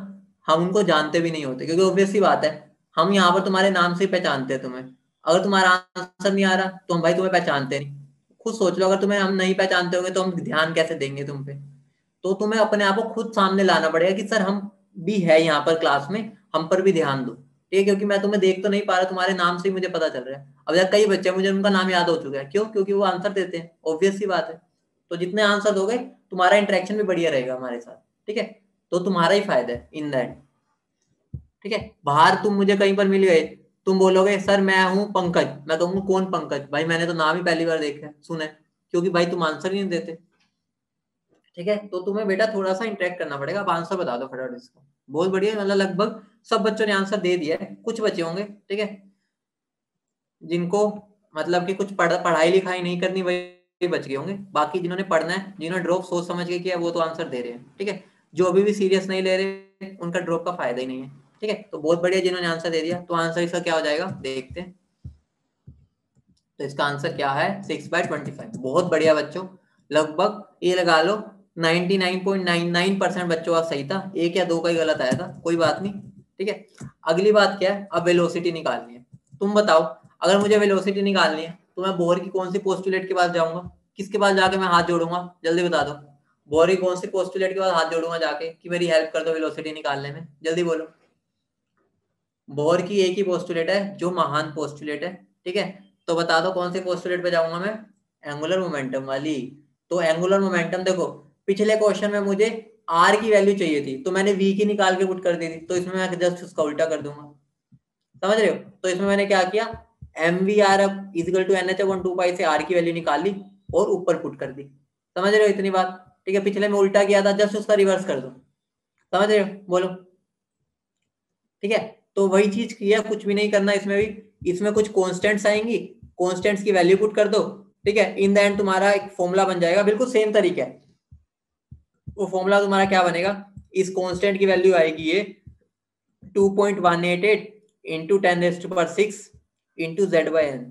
हम उनको जानते भी नहीं होते, क्योंकि ऑब्वियस सी बात है, हम यहाँ पर तुम्हारे नाम से ही पहचानते हैं तुम्हें। अगर तुम्हारा आंसर नहीं आ रहा तो हम भाई तुम्हें पहचानते नहीं। खुद सोच लो, अगर तुम्हें हम नहीं पहचानते होंगे तो हम ध्यान कैसे देंगे तुम पे? तो तुम्हें अपने आप को खुद सामने लाना पड़ेगा कि सर हम भी है यहाँ पर क्लास में, हम पर भी ध्यान दो। ठीक है, क्योंकि मैं तुम्हें देख तो नहीं पा रहा, तुम्हारे नाम से ही मुझे पता चल रहा है। अब यार कई बच्चे मुझे उनका नाम याद हो चुका है, क्यों? क्योंकि वो आंसर देते हैं, ऑब्वियस सी बात है। तो जितने आंसर दोगे तुम्हारा इंटरेक्शन भी बढ़िया रहेगा हमारे साथ। ठीक है, तो तुम्हारा ही फायदा है इन द एंड। ठीक है, बाहर तुम मुझे कहीं पर मिल गए, तुम बोलोगे सर मैं हूं पंकज, मैं कहूंगा कौन पंकज, भाई मैंने तो नाम ही पहली बार देखा है सुना है, क्योंकि भाई तुम आंसर ही नहीं देते। ठीक है, तो तुम्हें बेटा थोड़ा सा इंटरेक्ट करना पड़ेगा। आप आंसर बता दो फटाफट इसका। बहुत बढ़िया, मतलब लगभग सब बच्चों ने आंसर दे दिया है, कुछ बचे होंगे ठीक है जिनको मतलब कि कुछ पढ़ाई लिखाई नहीं करनी, वही बच गए होंगे। बाकी जिन्होंने पढ़ना है, जिन्होंने ड्रॉप सोच समझ के किया, वो तो आंसर दे रहे हैं। ठीक है, जो अभी भी सीरियस नहीं ले रहे उनका ड्रॉप का फायदा ही नहीं है। ठीक है, तो बहुत बढ़िया जिन्होंने आंसर दे दिया। तो आंसर इसका क्या हो जाएगा देखते हैं। तो इसका आंसर क्या है 6/25। बहुत बढ़िया बच्चों, लगभग ये लगा लो 99.99% बच्चों का सही था, एक या दो का ही गलत आया था, कोई बात नहीं। ठीक है, अगली बात क्या है, अब वेलोसिटी निकालनी है। तुम बताओ, अगर मुझे वेलोसिटी निकालनी है तो मैं बोर की कौन सी पोस्टुलेट के पास जाऊंगा, किसके पास जाके मैं हाथ जोड़ूंगा, जल्दी बता दो। बोर की कौन सी पोस्टुलेट के पास हाथ जोड़ूंगा जाके कि मेरी हेल्प कर दो वेलोसिटी निकालने में, जल्दी बोलो। बोर की एक ही पोस्टुलेट है जो महान पोस्टुलेट है। ठीक है, तो बता दो कौन से पोस्टुलेट पे जाऊंगा मैं, एंगुलर मोमेंटम वाली। तो एंगुलर मोमेंटम देखो, पिछले क्वेश्चन में मुझे आर की वैल्यू चाहिए थी तो मैंने वी की निकाल के पुट कर दी थी, तो इसमें मैं जस्ट उसका उल्टा कर दूंगा। समझ रहे हो, तो इसमें मैंने क्या किया, M V R equal to N H upon 2 pi से आर की वैल्यू निकाल ली और ऊपर पुट कर दी। समझ रहे हो इतनी बात। ठीक है, पिछले में उल्टा किया था, जस्ट उसका रिवर्स कर दो। समझ रहे हो, बोलो। ठीक है, तो वही चीज किया, कुछ भी नहीं करना इसमें भी। इसमें कुछ कॉन्स्टेंट्स आएंगी, कॉन्स्टेंट्स की वैल्यू पुट कर दो। ठीक है, इन द एंड तुम्हारा एक फॉर्मूला बन जाएगा, बिल्कुल सेम तरीका है। वो फॉर्मूला तुम्हारा क्या बनेगा, इस कांस्टेंट की वैल्यू आएगी ये 2.188 इंटू 10⁶ इंटू Z/n।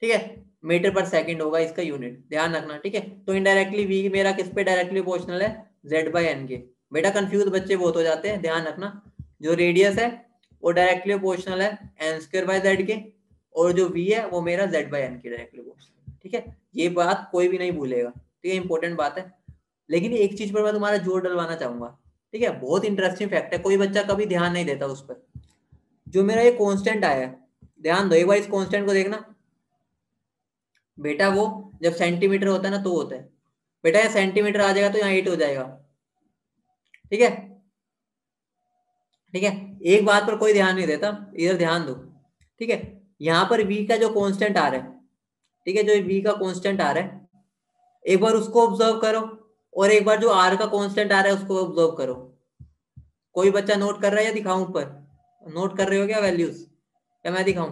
ठीक है, मीटर पर सेकंड होगा इसका यूनिट, ध्यान रखना। ठीक है, तो इनडायरेक्टली v मेरा किस पे डायरेक्टली प्रोपोर्शनल है, Z/n के। बेटा कंफ्यूज बच्चे बहुत हो जाते हैं, ध्यान रखना। जो रेडियस है वो डायरेक्टली प्रोपोर्शनल है n²/z के, और जो v है वो मेरा Z/n के डायरेक्टली प्रोपोर्शनल। ठीक है, ये बात कोई भी नहीं भूलेगा। ठीक है, इंपॉर्टेंट बात है। लेकिन एक चीज पर मैं तुम्हारा जोर डलवाना चाहूंगा। ठीक है, बहुत इंटरेस्टिंग फैक्ट है, कोई बच्चा कभी ध्यान नहीं देता उस पर। जो मेरा ये कांस्टेंट आया है, ध्यान दो एक बार इस कांस्टेंट को देखना। बेटा वो जब सेंटीमीटर होता है ना तो होता है, बेटा ये सेंटीमीटर आ जाएगा तो यहाँ 8 हो जाएगा। ठीक है, ठीक है, एक बात पर कोई ध्यान नहीं देता, इधर ध्यान दो। ठीक है, यहाँ पर v का जो कांस्टेंट आ रहा है, ठीक है, जो v का कांस्टेंट आ रहा है, एक बार उसको ऑब्जर्व करो, और एक बार जो r का कांस्टेंट आ रहा है उसको ऑब्जर्व करो। कोई बच्चा नोट कर रहा है या दिखाऊं ऊपर, नोट कर रहे हो क्या वैल्यूज, या मैं दिखाऊं।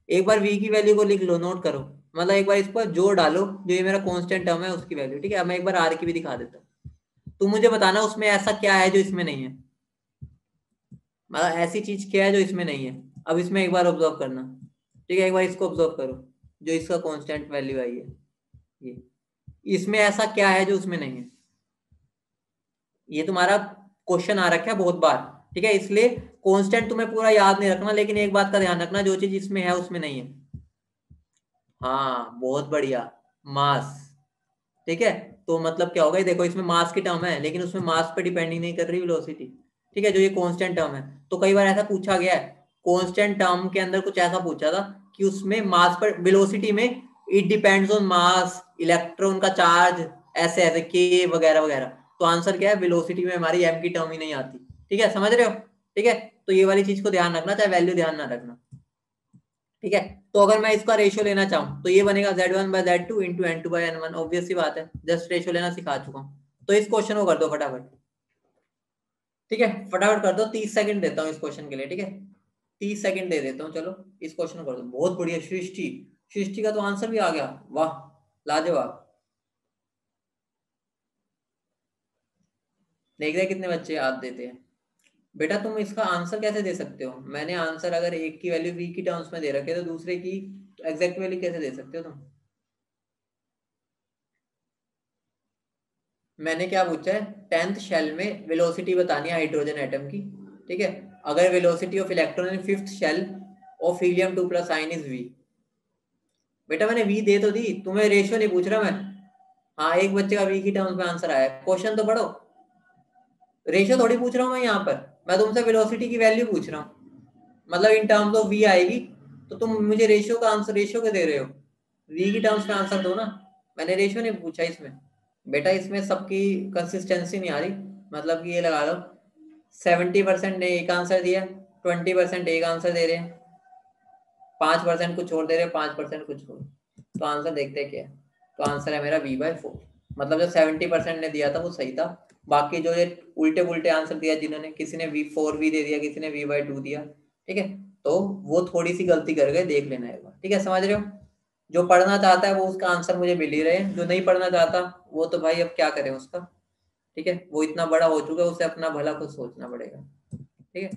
एक बार v की वैल्यू को लिख लो, नोट करो, मतलब एक बार इस पर जोड़ डालो, जो ये मेरा कांस्टेंट टर्म है उसकी वैल्यू। ठीक है, अब मैं एक बार r की भी दिखा देता हूँ, तुम मुझे बताना उसमें ऐसा क्या है जो इसमें नहीं है, मतलब ऐसी चीज क्या है जो इसमें नहीं है। अब इसमें एक बार ऑब्जर्व करना। ठीक है, एक बार इसको ऑब्जर्व करो, जो इसका कांस्टेंट वैल्यू आई है ये, इसमें ऐसा क्या है जो उसमें नहीं है। ये तुम्हारा क्वेश्चन आ रखा है बहुत बार। ठीक है, इसलिए कांस्टेंट तुम्हें पूरा याद नहीं रखना, लेकिन एक बात का ध्यान रखना, जो चीज इसमें है उसमें नहीं है। हाँ बहुत बढ़िया, मास। ठीक है, तो मतलब क्या होगा, ये देखो इसमें मास की टर्म है, लेकिन उसमें मास पे डिपेंडिंग नहीं कर रही वेलोसिटी। ठीक है, जो ये कांस्टेंट टर्म है, तो कई बार ऐसा पूछा गया है, कांस्टेंट टर्म के अंदर कुछ ऐसा पूछा था कि उसमें मास पर, वेलोसिटी में it depends on mass, electron का चार्ज, ऐसे ऐसे के वगैरह वगैरह। तो आंसर क्या है, वेलोसिटी में हमारी एम की टर्म ही नहीं आती। ठीक है, समझ रहे हो। ठीक है, तो ये वाली चीज को ध्यान रखना, चाहे वैल्यू ध्यान ना रखना। ठीक है, तो अगर मैं इसका रेशियो लेना चाहूँ तो ये बनेगा Z1/Z2 इंटू N2/N1। ऑब्वियस सी बात है, जस्ट रेशियो लेना सिखा चुका हूँ। तो इस क्वेश्चन को कर दो फटाफट। ठीक है, फटाफट कर दो, 30 सेकंड देता हूँ इस क्वेश्चन के लिए। ठीक है, 30 सेकंड दे देता हूँ, चलो इस क्वेश्चन को कर दो। बहुत बढ़िया, सृष्टि, सृष्टि का तो आंसर भी आ गया, वाह लाजवाब। देख रहे कितने बच्चे याद देते हैं। बेटा तुम इसका आंसर कैसे दे सकते हो, मैंने आंसर अगर एक की वैल्यू v की टर्म्स में दे रखे तो दूसरे की एग्जैक्ट वैल्यू कैसे दे सकते हो तुम। मैंने क्या पूछा है, 10th शेल में वेलोसिटी बतानी है हाइड्रोजन एटम की। ठीक है, अगर velocity of electron in 5th shell of helium 2 plus ion is v। बेटा मैंने v दे तो दी, तुम्हें रेशियो नहीं पूछ रहा मैं। हाँ, एक बच्चे का v की टर्म्स में आंसर आया, क्वेश्चन तो पढ़ो। रेशियो थोड़ी पूछ रहा हूँ मैं यहाँ पर, मैं तुमसे वेलोसिटी की वैल्यू पूछ रहा हूँ, मतलब इन टर्म्स ऑफ v आएगी, तो तुम मुझे रेशियो का आंसर, रेशियो के दे रहे हो, v की टर्म्स में आंसर दो ना। मैंने रेशियो नहीं पूछा इसमें। बेटा इसमें सबकी कंसिस्टेंसी नहीं आ रही, मतलब कि ये लगा लो 70% ने एक आंसर दिया, 20% एक आंसर दे रहे हैं, 5% कुछ और दे रहे हैं, 5% कुछ और। तो आंसर देखते हैं क्या है। तो आंसर है मेरा v/4। मतलब जो 70% ने दिया था वो सही था, बाकी जो ये उल्टे पुल्टे आंसर दिया जिन्होंने, किसी ने v4 दे दिया, किसी ने v/2 दिया, ठीक है, तो वो थोड़ी सी गलती कर गए, देख लेना एक बार, ठीक है, समझ रहे हो। जो पढ़ना चाहता है वो उसका आंसर मुझे मिल ही रहे हैं, जो नहीं पढ़ना चाहता वो तो भाई अब क्या करें उसका, ठीक है, वो इतना बड़ा हो चुका है, उसे अपना भला खुद सोचना पड़ेगा, ठीक है।